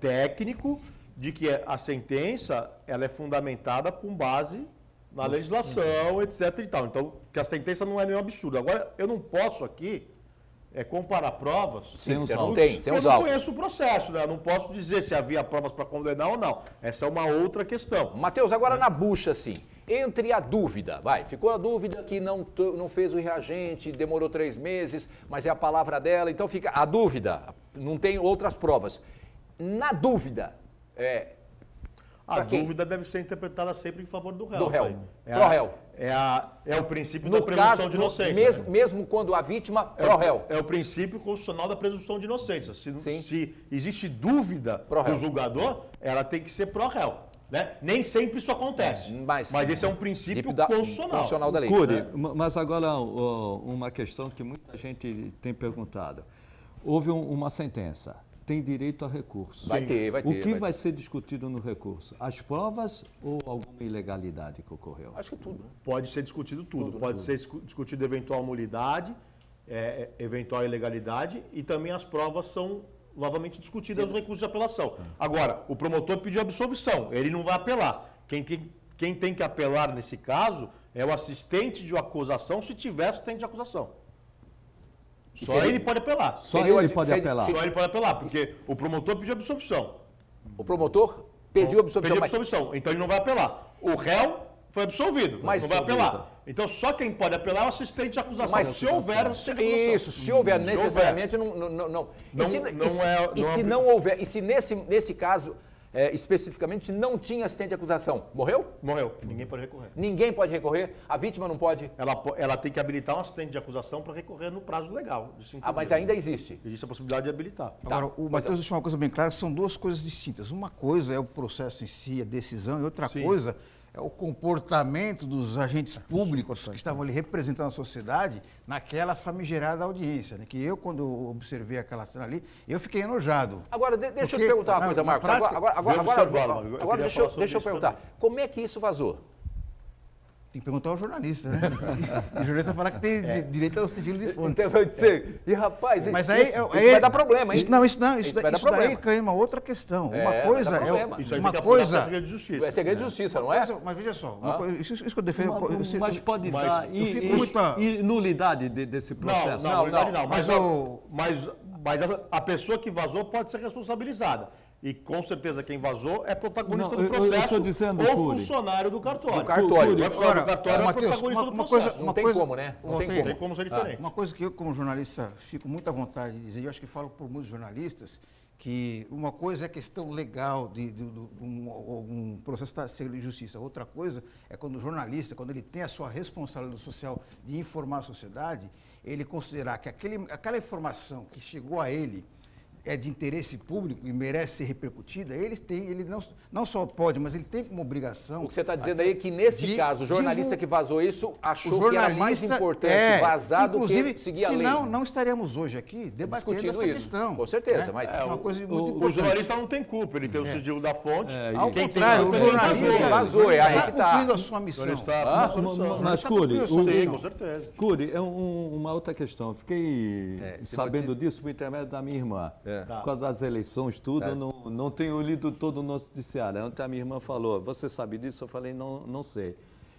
[SPEAKER 3] técnico de que a sentença ela é fundamentada com base na legislação, etc. e tal. Então, que a sentença não é nenhum absurdo. Agora, eu não posso aqui comparar provas
[SPEAKER 2] sem os
[SPEAKER 3] autos. Eu não conheço o processo, né? Eu não posso dizer se havia provas para condenar ou não. Essa é uma outra questão.
[SPEAKER 1] Matheus, agora na bucha, assim, entre a dúvida, ficou a dúvida que não fez o reagente, demorou 3 meses, mas é a palavra dela, então fica a dúvida, não tem outras provas. Na dúvida,
[SPEAKER 3] a dúvida deve ser interpretada sempre em favor do réu.
[SPEAKER 1] Do réu. Pro réu.
[SPEAKER 3] É o princípio da presunção de inocência.
[SPEAKER 1] Mesmo quando a vítima pro réu.
[SPEAKER 3] É o princípio constitucional da presunção de inocência. Se existe dúvida do julgador, ela tem que ser pro réu. Né? Nem sempre isso acontece. Mas esse é um princípio constitucional
[SPEAKER 1] da lei.
[SPEAKER 2] Cury, mas agora uma questão que muita gente tem perguntado. Houve uma sentença. tem direito a recurso.
[SPEAKER 1] Vai ter.
[SPEAKER 2] O que vai ser discutido no recurso? As provas ou alguma ilegalidade que ocorreu?
[SPEAKER 1] Acho que tudo. Né?
[SPEAKER 3] Pode ser discutido tudo. Pode ser discutido eventual nulidade, eventual ilegalidade, e também as provas são novamente discutidas no recurso de apelação. Agora, o promotor pediu absolvição, ele não vai apelar. Quem tem que apelar nesse caso é o assistente de acusação, se tiver assistente de acusação. Só ele pode apelar.
[SPEAKER 2] Só ele pode apelar.
[SPEAKER 3] Só ele pode apelar, porque o promotor pediu absolvição.
[SPEAKER 1] O promotor pediu absolvição.
[SPEAKER 3] Pediu absolvição, então ele não vai apelar. O réu foi absolvido, mas não vai apelar. Então só quem pode apelar é o assistente de acusação.
[SPEAKER 1] Mas
[SPEAKER 3] se houver assistente de acusação.
[SPEAKER 1] Isso, se houver necessariamente, não. E se não houver, e se nesse caso, especificamente, não tinha assistente de acusação, morreu?
[SPEAKER 3] Morreu. Ninguém pode recorrer.
[SPEAKER 1] Ninguém pode recorrer? A vítima não pode?
[SPEAKER 3] Ela tem que habilitar um assistente de acusação para recorrer no prazo legal. De 5
[SPEAKER 1] mas
[SPEAKER 3] dias.
[SPEAKER 1] ainda existe?
[SPEAKER 3] Existe a possibilidade de habilitar.
[SPEAKER 4] Agora, o Matheus deixou uma coisa bem clara, que são duas coisas distintas. Uma coisa é o processo em si, a decisão, e outra coisa é o comportamento dos agentes públicos que estavam ali representando a sociedade naquela famigerada audiência. Né? Que eu, quando eu observei aquela cena ali, eu fiquei enojado.
[SPEAKER 1] Agora, deixa eu te perguntar uma coisa, Marcos. Agora deixa eu perguntar. Como é que isso vazou?
[SPEAKER 4] Tem que perguntar ao jornalista, né? E o jornalista vai falar que tem direito ao sigilo de fontes.
[SPEAKER 1] E rapaz,
[SPEAKER 4] mas
[SPEAKER 1] isso vai dar problema, hein?
[SPEAKER 4] Isso daí cai uma outra questão. Uma coisa
[SPEAKER 3] Isso aí
[SPEAKER 4] uma
[SPEAKER 3] tem que
[SPEAKER 4] coisa.
[SPEAKER 3] É segredo de justiça.
[SPEAKER 1] É segredo de justiça, não é?
[SPEAKER 4] Mas veja só, isso que eu defendo.
[SPEAKER 2] Mas pode dar nulidade desse processo?
[SPEAKER 3] Não. Mas a pessoa que vazou pode ser responsabilizada. E com certeza quem vazou é protagonista do processo.
[SPEAKER 2] Eu estou dizendo,
[SPEAKER 3] ou funcionário do cartório.
[SPEAKER 1] Do cartório.
[SPEAKER 3] Agora, do cartório é protagonista do processo.
[SPEAKER 1] Não tem como, né?
[SPEAKER 3] Não tem como ser diferente.
[SPEAKER 4] Uma coisa que eu, como jornalista, fico muito à vontade de dizer, eu acho que falo por muitos jornalistas, que uma coisa é a questão legal de um processo de justiça. Outra coisa é quando o jornalista, quando ele tem a sua responsabilidade social de informar a sociedade, ele considerar que aquela informação que chegou a ele é de interesse público e merece ser repercutida, ele não só pode, mas ele tem como obrigação...
[SPEAKER 1] O que você está dizendo aí é que, nesse caso, o jornalista que vazou isso achou que era mais importante vazar do que seguir a lei.
[SPEAKER 4] Senão, não estaríamos hoje aqui debatendo essa questão.
[SPEAKER 1] Com certeza, mas...
[SPEAKER 4] É uma coisa muito importante.
[SPEAKER 3] O jornalista não tem culpa, ele tem o sigilo da fonte.
[SPEAKER 4] Ao contrário, o jornalista
[SPEAKER 1] vazou, aí que está
[SPEAKER 4] cumprindo a sua missão.
[SPEAKER 2] Mas, Cury,
[SPEAKER 3] com certeza.
[SPEAKER 2] Cury, uma outra questão. Eu fiquei sabendo disso por intermédio da minha irmã. Por causa das eleições, tudo, eu não tenho lido todo o noticiário. Ontem a minha irmã falou, você sabe disso? Eu falei, não sei.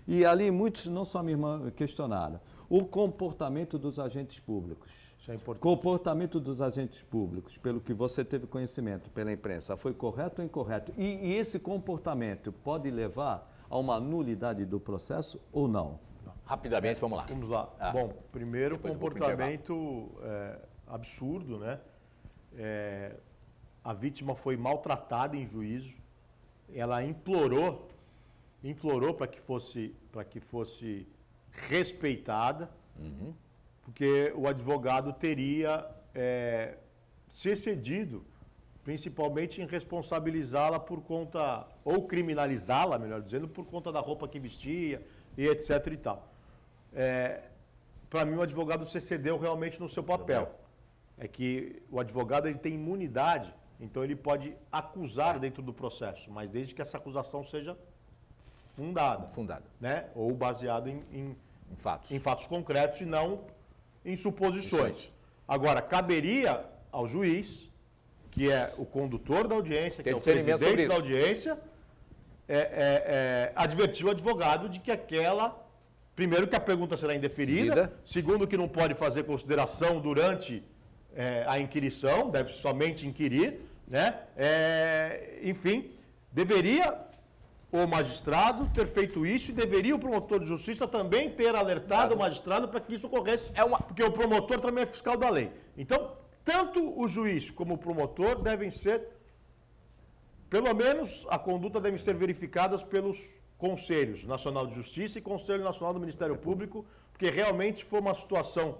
[SPEAKER 2] E ali muitos, não só a minha irmã, questionaram. O comportamento dos agentes públicos.
[SPEAKER 3] Isso é importante.
[SPEAKER 2] Comportamento dos agentes públicos, pelo que você teve conhecimento pela imprensa, foi correto ou incorreto? E esse comportamento pode levar a uma nulidade do processo ou não?
[SPEAKER 1] Rapidamente, vamos lá.
[SPEAKER 3] Vamos lá. Bom, primeiro, comportamento absurdo, né? A vítima foi maltratada em juízo, ela implorou para que fosse respeitada, porque o advogado teria se excedido, principalmente em responsabilizá-la por conta, ou criminalizá-la, melhor dizendo, por conta da roupa que vestia e etc e tal. Para mim, o advogado se excedeu realmente no seu papel. É que o advogado ele tem imunidade, então ele pode acusar dentro do processo, mas desde que essa acusação seja fundada. Né? Ou baseada em fatos concretos e não em suposições. Agora, caberia ao juiz, que é o condutor da audiência, que é o presidente da audiência, advertir o advogado de que primeiro, que a pergunta será indeferida, segundo, que não pode fazer consideração durante a inquirição, deve somente inquirir, né? Enfim, deveria o magistrado ter feito isso e deveria o promotor de justiça também ter alertado o magistrado para que isso ocorresse, porque o promotor também é fiscal da lei. Então, tanto o juiz como o promotor devem ser, pelo menos a conduta deve ser verificadas pelos Conselhos Nacional de Justiça e Conselho Nacional do Ministério Público, porque realmente foi uma situação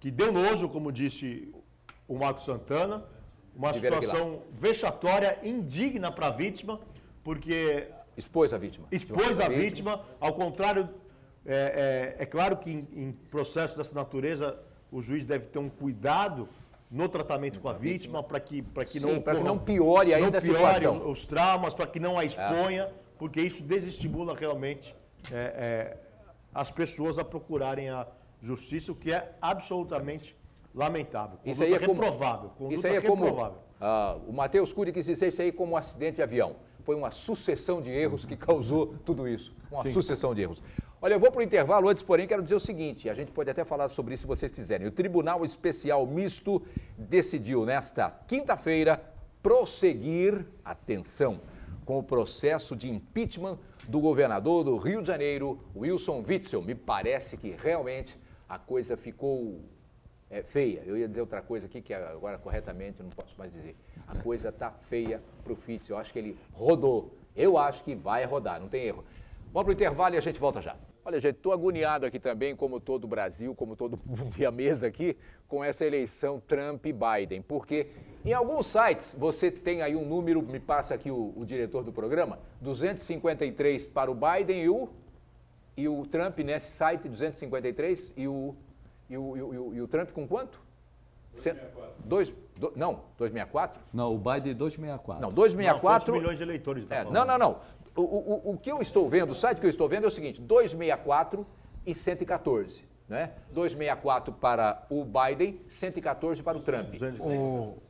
[SPEAKER 3] que deu nojo, como disse o Marcos Santana, uma situação vexatória, indigna para a vítima, porque...
[SPEAKER 1] Expôs a vítima.
[SPEAKER 3] Expôs a vítima, ao contrário, é claro que em processos dessa natureza, o juiz deve ter um cuidado no tratamento com a vítima, para que
[SPEAKER 1] não piore ainda a situação.
[SPEAKER 3] Os traumas, para que não a exponha, porque isso desestimula realmente as pessoas a procurarem a justiça, o que é absolutamente lamentável.
[SPEAKER 1] Isso aí é
[SPEAKER 3] reprovável.
[SPEAKER 1] Isso aí é reprovável. O Matheus Cury quis dizer isso aí como um acidente de avião. Foi uma sucessão de erros que causou tudo isso. Uma sucessão de erros. Olha, eu vou para o intervalo, antes, porém, quero dizer o seguinte, a gente pode até falar sobre isso se vocês quiserem. O Tribunal Especial Misto decidiu, nesta quinta-feira, prosseguir, atenção, com o processo de impeachment do governador do Rio de Janeiro, Wilson Witzel. Me parece que realmente a coisa ficou feia. Eu ia dizer outra coisa aqui que agora corretamente não posso mais dizer. A coisa está feia para o Witzel. Eu acho que ele rodou. Eu acho que vai rodar, não tem erro. Vamos para o intervalo e a gente volta já. Olha, gente, estou agoniado aqui também, como todo o Brasil, como todo mundo e a mesa aqui, com essa eleição Trump e Biden. Porque em alguns sites você tem aí um número, me passa aqui o diretor do programa, 253 para o Biden e o Trump nesse site 253 e o Trump com quanto? 264. Não, 264?
[SPEAKER 2] Não, o Biden 264.
[SPEAKER 1] Não, 264...
[SPEAKER 3] Não, milhões de eleitores.
[SPEAKER 1] Não. O que eu estou vendo, o site que eu estou vendo é o seguinte, 264 e 114, né? 264 para o Biden, 114 para o Trump.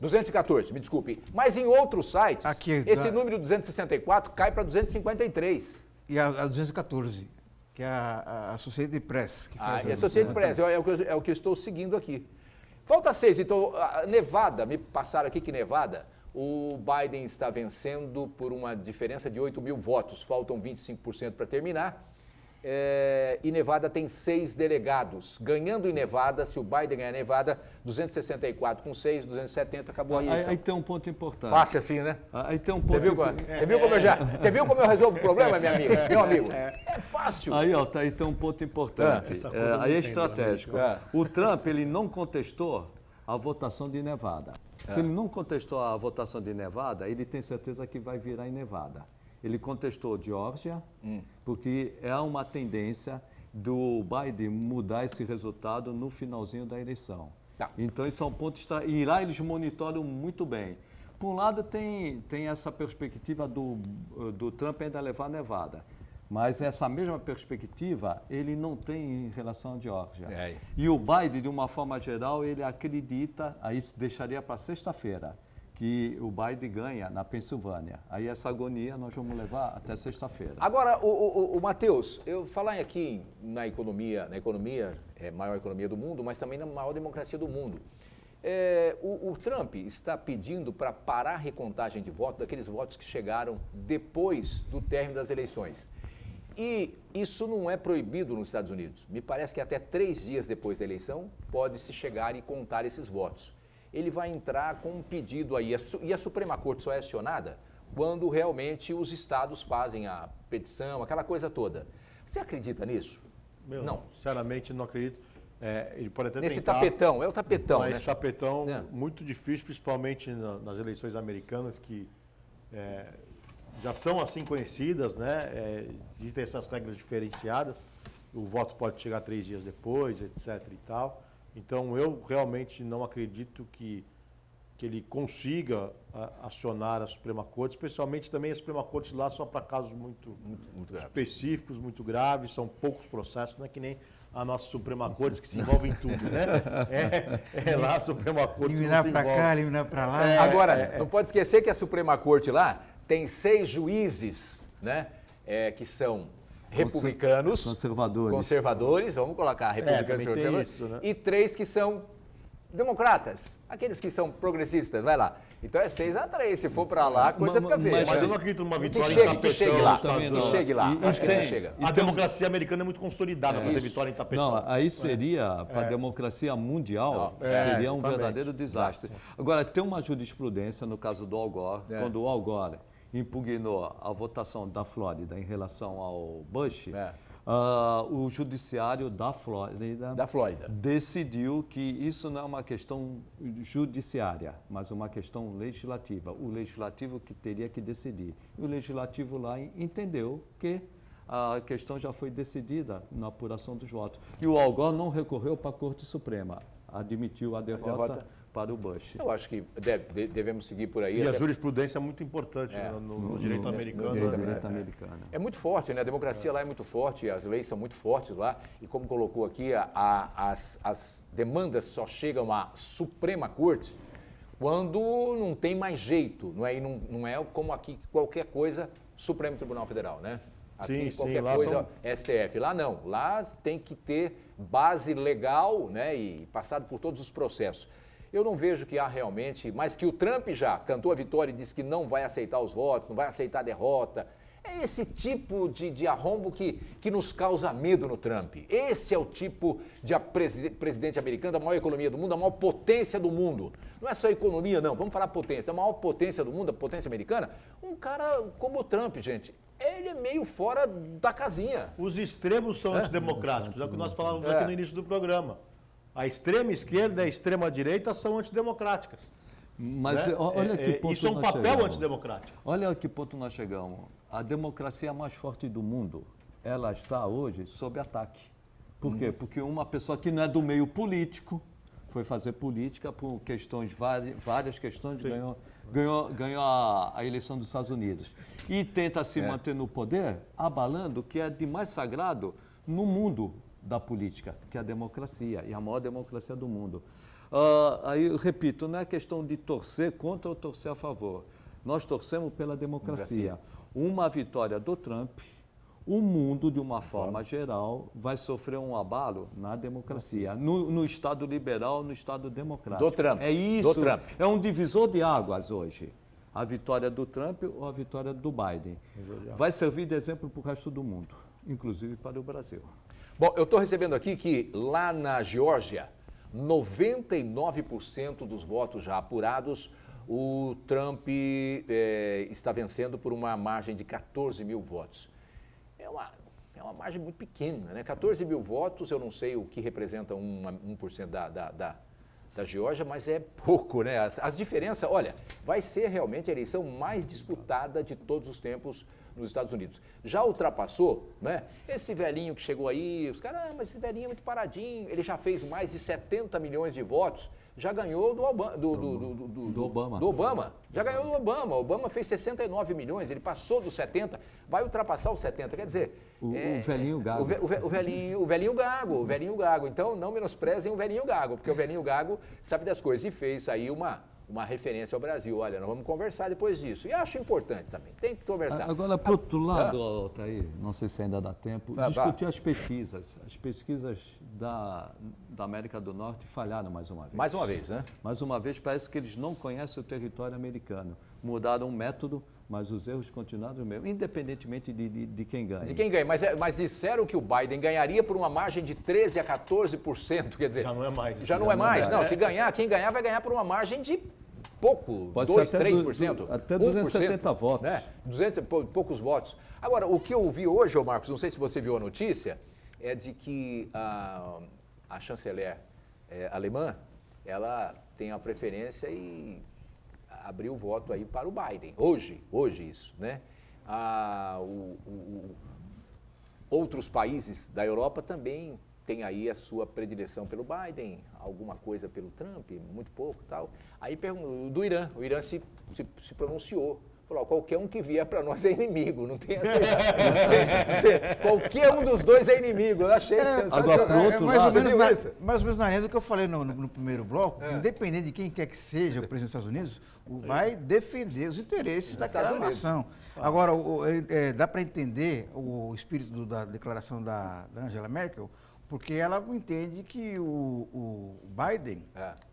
[SPEAKER 1] 214, me desculpe. Mas em outros sites, esse número 264 cai para 253.
[SPEAKER 4] E a 214, que é a Associated Press. Que faz
[SPEAKER 1] a Associated Press, é o que eu estou seguindo aqui. Falta 6, então, Nevada, me passaram aqui que Nevada... O Biden está vencendo por uma diferença de 8 mil votos, faltam 25% para terminar. E Nevada tem 6 delegados. Ganhando em Nevada, se o Biden ganhar Nevada, 264 com 6, 270, acabou a eleição.
[SPEAKER 2] Aí tem um ponto importante.
[SPEAKER 1] Fácil assim, né?
[SPEAKER 2] Aí tem um ponto importante.
[SPEAKER 1] Você viu como eu resolvo o problema, minha amiga? Meu amigo? É fácil.
[SPEAKER 2] Aí tem um ponto importante. Aí é estratégico. O Trump, ele não contestou a votação de Nevada. Se ele não contestou a votação de Nevada, ele tem certeza que vai virar em Nevada. Ele contestou Geórgia, porque é uma tendência do Biden mudar esse resultado no finalzinho da eleição. Então, isso é um ponto... E lá eles monitoram muito bem. Por um lado, tem essa perspectiva do Trump ainda levar Nevada. Mas essa mesma perspectiva ele não tem em relação à Geórgia. E o Biden, de uma forma geral, ele acredita, aí deixaria para sexta-feira, que o Biden ganha na Pensilvânia. Aí essa agonia nós vamos levar até sexta-feira.
[SPEAKER 1] Agora, o Matheus, eu falar aqui na economia é a maior economia do mundo, mas também na maior democracia do mundo. O Trump está pedindo para parar a recontagem de votos, daqueles votos que chegaram depois do término das eleições. E isso não é proibido nos Estados Unidos. Me parece que até 3 dias depois da eleição pode-se chegar e contar esses votos. Ele vai entrar com um pedido aí. E a Suprema Corte só é acionada quando realmente os estados fazem a petição, aquela coisa toda. Você acredita nisso?
[SPEAKER 3] Não. Sinceramente, não acredito. Ele pode até
[SPEAKER 1] nesse
[SPEAKER 3] tentar,
[SPEAKER 1] tapetão, é o tapetão,
[SPEAKER 3] mas
[SPEAKER 1] né?
[SPEAKER 3] Esse tapetão muito difícil, principalmente nas eleições americanas, que... já são assim conhecidas, né? Existem essas regras diferenciadas. O voto pode chegar 3 dias depois, etc. e tal. Então, eu realmente não acredito que ele consiga acionar a Suprema Corte, especialmente também a Suprema Corte lá só para casos muito específicos, muito graves. São poucos processos, não é que nem a nossa Suprema Corte que se envolve em tudo, né? Lá a Suprema Corte
[SPEAKER 4] eliminar para cá, eliminar para lá.
[SPEAKER 1] Agora, não pode esquecer que a Suprema Corte lá tem 6 juízes, né, que são republicanos, conservadores, vamos colocar republicanos e conservadores, isso, né? E 3 que são democratas, aqueles que são progressistas, vai lá. Então é 6-3, se for para lá, a coisa fica feia.
[SPEAKER 3] Mas eu não acredito numa vitória
[SPEAKER 1] em Tapetão. Que chegue lá, acho que chega.
[SPEAKER 3] A democracia americana é muito consolidada para ter vitória em Tapetão.
[SPEAKER 2] Não, aí seria, para a democracia mundial, seria um verdadeiro desastre. Agora, tem uma jurisprudência no caso do Al Gore, quando o Al Gore impugnou a votação da Flórida em relação ao Bush, o judiciário da Flórida decidiu que isso não é uma questão judiciária, mas uma questão legislativa. O legislativo que teria que decidir. E o legislativo lá entendeu que a questão já foi decidida na apuração dos votos. E o Al Gore não recorreu para a Corte Suprema, admitiu a derrota para o Bush.
[SPEAKER 1] Eu acho que devemos seguir por aí.
[SPEAKER 3] E a jurisprudência é muito importante no direito americano.
[SPEAKER 2] No direito americano.
[SPEAKER 1] É muito forte, né? A democracia lá é muito forte, as leis são muito fortes lá. E como colocou aqui, as demandas só chegam à Suprema Corte quando não tem mais jeito. Não é como aqui qualquer coisa, Supremo Tribunal Federal, né? Aqui qualquer coisa, STF. Lá não. Lá tem que ter base legal, né? E passado por todos os processos. Eu não vejo que há realmente, mas que o Trump já cantou a vitória e disse que não vai aceitar os votos, não vai aceitar a derrota. É esse tipo de arrombo que nos causa medo no Trump. Esse é o tipo de presidente americano, da maior economia do mundo, a maior potência do mundo. Não é só economia, não. Vamos falar potência. A maior potência do mundo, a potência americana. Um cara como o Trump, gente, ele é meio fora da casinha.
[SPEAKER 3] Os extremos são antidemocráticos. É o que nós falávamos aqui no início do programa. A extrema esquerda e a extrema direita são antidemocráticas.
[SPEAKER 2] Mas olha que ponto
[SPEAKER 3] isso é um papel antidemocrático.
[SPEAKER 2] Olha a que ponto nós chegamos. A democracia mais forte do mundo, ela está hoje sob ataque. Por quê? Porque uma pessoa que não é do meio político foi fazer política por questões, várias questões, ganhou a eleição dos Estados Unidos. E tenta se manter no poder, abalando o que é de mais sagrado no mundo da política, que é a democracia, e a maior democracia do mundo. Aí, eu repito, não é questão de torcer contra ou torcer a favor. Nós torcemos pela democracia. Uma vitória do Trump, o mundo, de uma forma geral, vai sofrer um abalo na democracia. No Estado liberal, no Estado democrático.
[SPEAKER 1] Do Trump.
[SPEAKER 2] É isso.
[SPEAKER 1] Do Trump.
[SPEAKER 2] É um divisor de águas hoje. A vitória do Trump ou a vitória do Biden. Vai servir de exemplo para o resto do mundo, inclusive para o Brasil.
[SPEAKER 1] Bom, eu estou recebendo aqui que lá na Geórgia, 99% dos votos já apurados, o Trump está vencendo por uma margem de 14 mil votos. É uma margem muito pequena, né? 14 mil votos, eu não sei o que representa 1% da Geórgia, mas é pouco, né? As diferenças, olha, vai ser realmente a eleição mais disputada de todos os tempos nos Estados Unidos. Já ultrapassou, né? Esse velhinho que chegou aí, os caras, mas esse velhinho é muito paradinho, ele já fez mais de 70 milhões de votos, já ganhou do Obama. Já ganhou do Obama. O Obama fez 69 milhões, ele passou dos 70, vai ultrapassar os 70, quer dizer...
[SPEAKER 2] O velhinho gago.
[SPEAKER 1] O velhinho gago. Então, não menosprezem o velhinho gago, porque o velhinho gago sabe das coisas e fez aí uma referência ao Brasil. Olha, nós vamos conversar depois disso. E acho importante também, tem que conversar.
[SPEAKER 2] Agora, por outro lado, Altair, não sei se ainda dá tempo, discutir as pesquisas. As pesquisas da América do Norte falharam mais uma vez.
[SPEAKER 1] Mais uma vez, né?
[SPEAKER 2] Mais uma vez, parece que eles não conhecem o território americano. Mudaram o método, mas os erros continuaram os mesmos, independentemente de quem ganha.
[SPEAKER 1] De quem ganha, mas disseram que o Biden ganharia por uma margem de 13% a 14%, quer dizer...
[SPEAKER 3] Já não é mais.
[SPEAKER 1] Já não é mais. Não, se ganhar, quem ganhar vai ganhar por uma margem de pouco,
[SPEAKER 2] pode
[SPEAKER 1] 2%,
[SPEAKER 2] ser
[SPEAKER 1] 3%.
[SPEAKER 2] Até 270 votos.
[SPEAKER 1] Né? 200 e poucos votos. Agora, o que eu vi hoje, ô Marcos, não sei se você viu a notícia, é de que a chanceler alemã, ela tem a preferência e abriu o voto aí para o Biden. Hoje isso, né? Outros países da Europa também têm aí a sua predileção pelo Biden, alguma coisa pelo Trump, muito pouco e tal. Aí do Irã, o Irã se pronunciou. Falou, qualquer um que vier para nós é inimigo, não tem essa... Qualquer um dos dois é inimigo, eu achei sensacional.
[SPEAKER 2] Agora, pro outro
[SPEAKER 4] mais ou menos na linha do que eu falei no primeiro bloco, independente de quem quer que seja o presidente dos Estados Unidos, vai defender os interesses daquela nação. Agora, dá para entender o espírito da declaração da Angela Merkel, porque ela entende que o Biden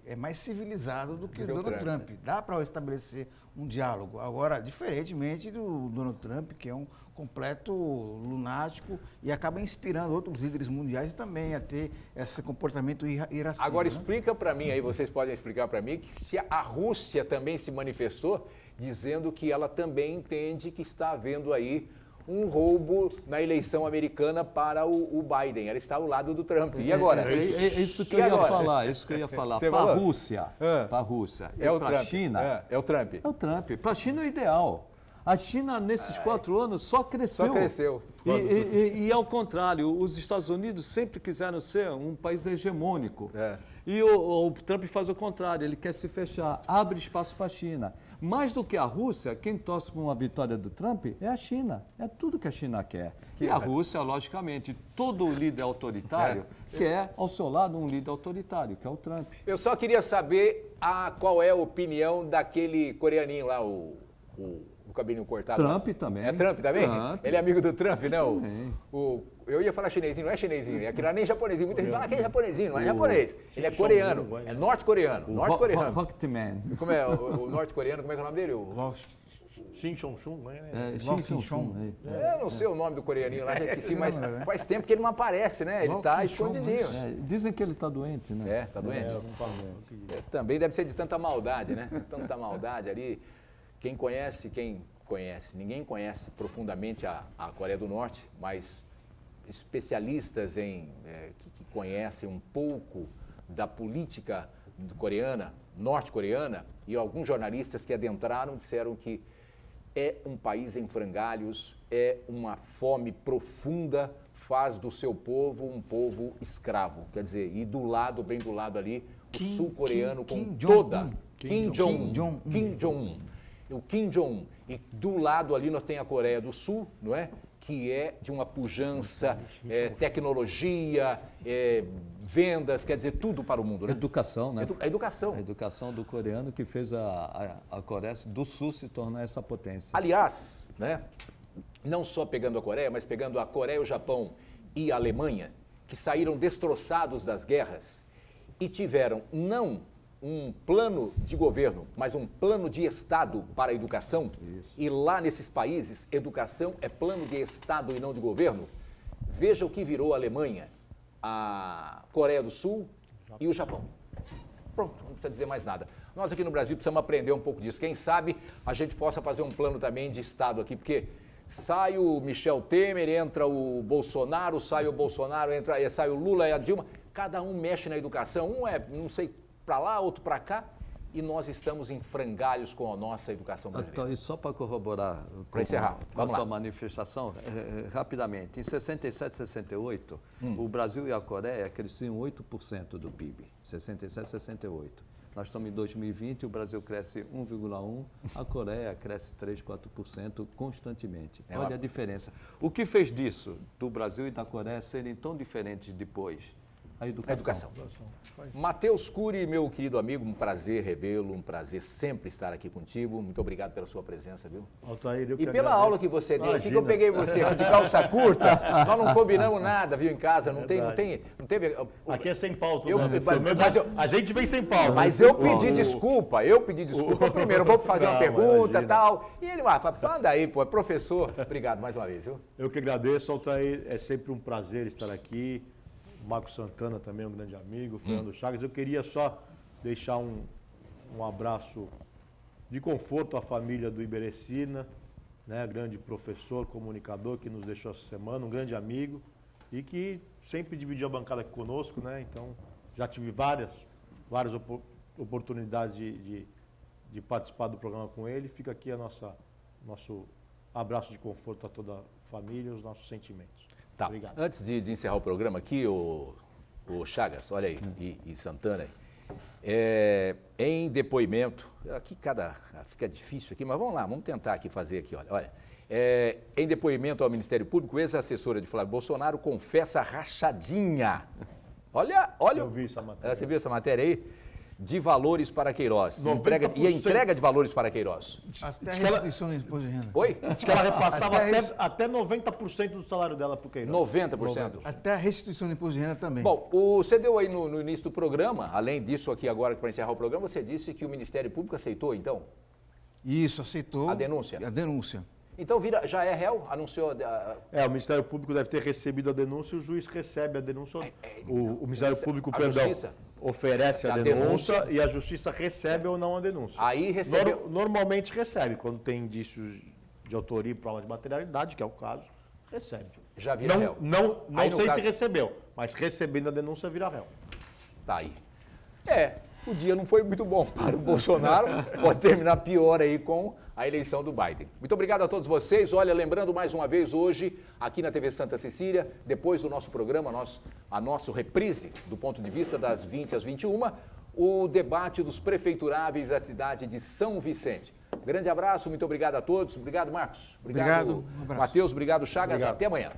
[SPEAKER 4] é mais civilizado do que o Donald Trump. Dá para estabelecer um diálogo. Agora, diferentemente do Donald Trump, que é um completo lunático e acaba inspirando outros líderes mundiais também a ter esse comportamento irascível.
[SPEAKER 1] Agora, explica para mim, aí vocês podem explicar para mim, que se a Rússia também se manifestou dizendo que ela também entende que está havendo aí um roubo na eleição americana para o Biden. Ela está ao lado do Trump. E agora?
[SPEAKER 2] Isso que eu ia falar, Para a Rússia, e para a China...
[SPEAKER 1] É o Trump.
[SPEAKER 2] É o Trump. Para a China é o ideal. A China, nesses 4 anos, só cresceu.
[SPEAKER 1] Só cresceu.
[SPEAKER 2] E ao contrário, os Estados Unidos sempre quiseram ser um país hegemônico. E o Trump faz o contrário, ele quer se fechar, abre espaço para a China. Mais do que a Rússia, quem torce por uma vitória do Trump é a China. É tudo que a China quer. E a Rússia, logicamente, todo líder autoritário quer ao seu lado um líder autoritário, que é o Trump.
[SPEAKER 1] Eu só queria saber qual é a opinião daquele coreaninho lá, o cabelinho cortado.
[SPEAKER 2] Trump também.
[SPEAKER 1] É Trump também?
[SPEAKER 2] Trump.
[SPEAKER 1] Ele é amigo do Trump, não?
[SPEAKER 2] Também.
[SPEAKER 1] Eu ia falar chinesinho, não é chinesinho, é aquilo lá nem japonesinho. Muita gente fala que é japonesinho, não é japonês. Ele é coreano, é norte-coreano. Norte-coreano.
[SPEAKER 2] Rocketman.
[SPEAKER 1] Como é o norte-coreano, como é que é o nome dele?
[SPEAKER 3] Shin Chong-chung, né?
[SPEAKER 1] Eu não sei o nome do coreaninho lá, já esqueci, mas faz tempo que ele não aparece, né? Ele tá escondidinho.
[SPEAKER 2] Dizem que ele está doente, né?
[SPEAKER 1] Tá doente? Também deve ser de tanta maldade, né? Tanta maldade ali. Quem conhece, ninguém conhece profundamente a Coreia do Norte, mas especialistas que conhecem um pouco da política coreana, norte-coreana, e alguns jornalistas que adentraram disseram que é um país em frangalhos, é uma fome profunda, faz do seu povo um povo escravo. Quer dizer, e bem do lado ali, o sul-coreano com toda... Kim Jong-un. O Kim Jong-un. E do lado ali nós temos a Coreia do Sul, não é? Que é de uma pujança, tecnologia, vendas, quer dizer, tudo para o mundo, né?
[SPEAKER 2] Educação, né?
[SPEAKER 1] A educação.
[SPEAKER 2] A educação do coreano que fez a Coreia do Sul se tornar essa potência.
[SPEAKER 1] Aliás, né, não só pegando a Coreia, mas pegando a Coreia, o Japão e a Alemanha, que saíram destroçados das guerras e tiveram não um plano de governo, mas um plano de Estado para a educação. Isso. E lá nesses países, educação é plano de Estado e não de governo. Veja o que virou a Alemanha, a Coreia do Sul e o Japão. Pronto, não precisa dizer mais nada. Nós aqui no Brasil precisamos aprender um pouco disso. Quem sabe a gente possa fazer um plano também de Estado aqui, porque sai o Michel Temer, entra o Bolsonaro, sai o Bolsonaro, sai o Lula e a Dilma. Cada um mexe na educação, um não sei, para lá, outro para cá, e nós estamos em frangalhos com a nossa educação brasileira.
[SPEAKER 2] Então, e só para corroborar com a manifestação, rapidamente, em 67, 68, o Brasil e a Coreia cresciam 8% do PIB, 67, 68. Nós estamos em 2020, o Brasil cresce 1,1%, a Coreia cresce 3, 4% constantemente. Olha a diferença. O que fez disso, do Brasil e da Coreia, serem tão diferentes depois? A educação.
[SPEAKER 1] Matheus Cury, meu querido amigo, um prazer revê-lo, um prazer sempre estar aqui contigo. Muito obrigado pela sua presença, viu?
[SPEAKER 3] Altair,
[SPEAKER 1] e pela aula que você deu aqui, que eu peguei você de calça curta, nós não combinamos nada, viu, em casa, não teve...
[SPEAKER 3] Aqui é sem pauta, a gente vem sem pauta.
[SPEAKER 1] Mas eu pedi desculpa primeiro, vou fazer uma pergunta e tal, e ele manda aí, pô, professor. Obrigado mais uma vez, viu?
[SPEAKER 3] Eu que agradeço, Altair, é sempre um prazer estar aqui. Marcos Santana também é um grande amigo, Fernando Chagas. Eu queria só deixar um abraço de conforto à família do Iberecina, né, grande professor, comunicador que nos deixou essa semana, um grande amigo e que sempre dividiu a bancada aqui conosco, né? Então, já tive várias oportunidades de participar do programa com ele. Fica aqui nosso abraço de conforto a toda a família e os nossos sentimentos.
[SPEAKER 1] Tá.
[SPEAKER 3] Obrigado.
[SPEAKER 1] Antes de encerrar o programa aqui, o Chagas, olha aí, e Santana aí, em depoimento, aqui fica difícil aqui, mas vamos lá, vamos tentar aqui fazer aqui, olha. Em depoimento ao Ministério Público, ex-assessora de Flávio Bolsonaro confessa rachadinha. Olha.
[SPEAKER 3] Eu vi essa matéria.
[SPEAKER 1] Você viu essa matéria aí? De valores para Queiroz. E a entrega de valores para Queiroz.
[SPEAKER 4] Até a restituição do imposto de renda.
[SPEAKER 1] Oi?
[SPEAKER 3] Diz que ela repassava até 90% do salário dela para o Queiroz.
[SPEAKER 1] 90%?
[SPEAKER 4] Até a restituição do imposto de renda também.
[SPEAKER 1] Bom, você deu aí no início do programa, além disso aqui agora, para encerrar o programa, você disse que o Ministério Público aceitou, então?
[SPEAKER 4] Isso, aceitou.
[SPEAKER 1] A denúncia?
[SPEAKER 4] A denúncia.
[SPEAKER 1] Então já é réu? Anunciou...
[SPEAKER 3] o Ministério Público deve ter recebido a denúncia e o juiz recebe a denúncia. O Ministério Público,
[SPEAKER 1] Justiça
[SPEAKER 3] oferece a denúncia e a Justiça recebe ou não a denúncia.
[SPEAKER 1] Aí recebeu...
[SPEAKER 3] Normalmente recebe, quando tem indícios de autoria e prova de materialidade, que é o caso, recebe.
[SPEAKER 1] Já vira réu.
[SPEAKER 3] Não sei se recebeu, mas recebendo a denúncia vira réu.
[SPEAKER 1] Tá aí. o dia não foi muito bom para o Bolsonaro, pode terminar pior aí com a eleição do Biden. Muito obrigado a todos vocês. Olha, lembrando mais uma vez hoje, aqui na TV Santa Cecília, depois do nosso programa, a nossa reprise do ponto de vista das 20 às 21, o debate dos prefeituráveis da cidade de São Vicente. Grande abraço, muito obrigado a todos. Obrigado, Marcos.
[SPEAKER 4] Obrigado.
[SPEAKER 1] Matheus, obrigado, Chagas. Até amanhã.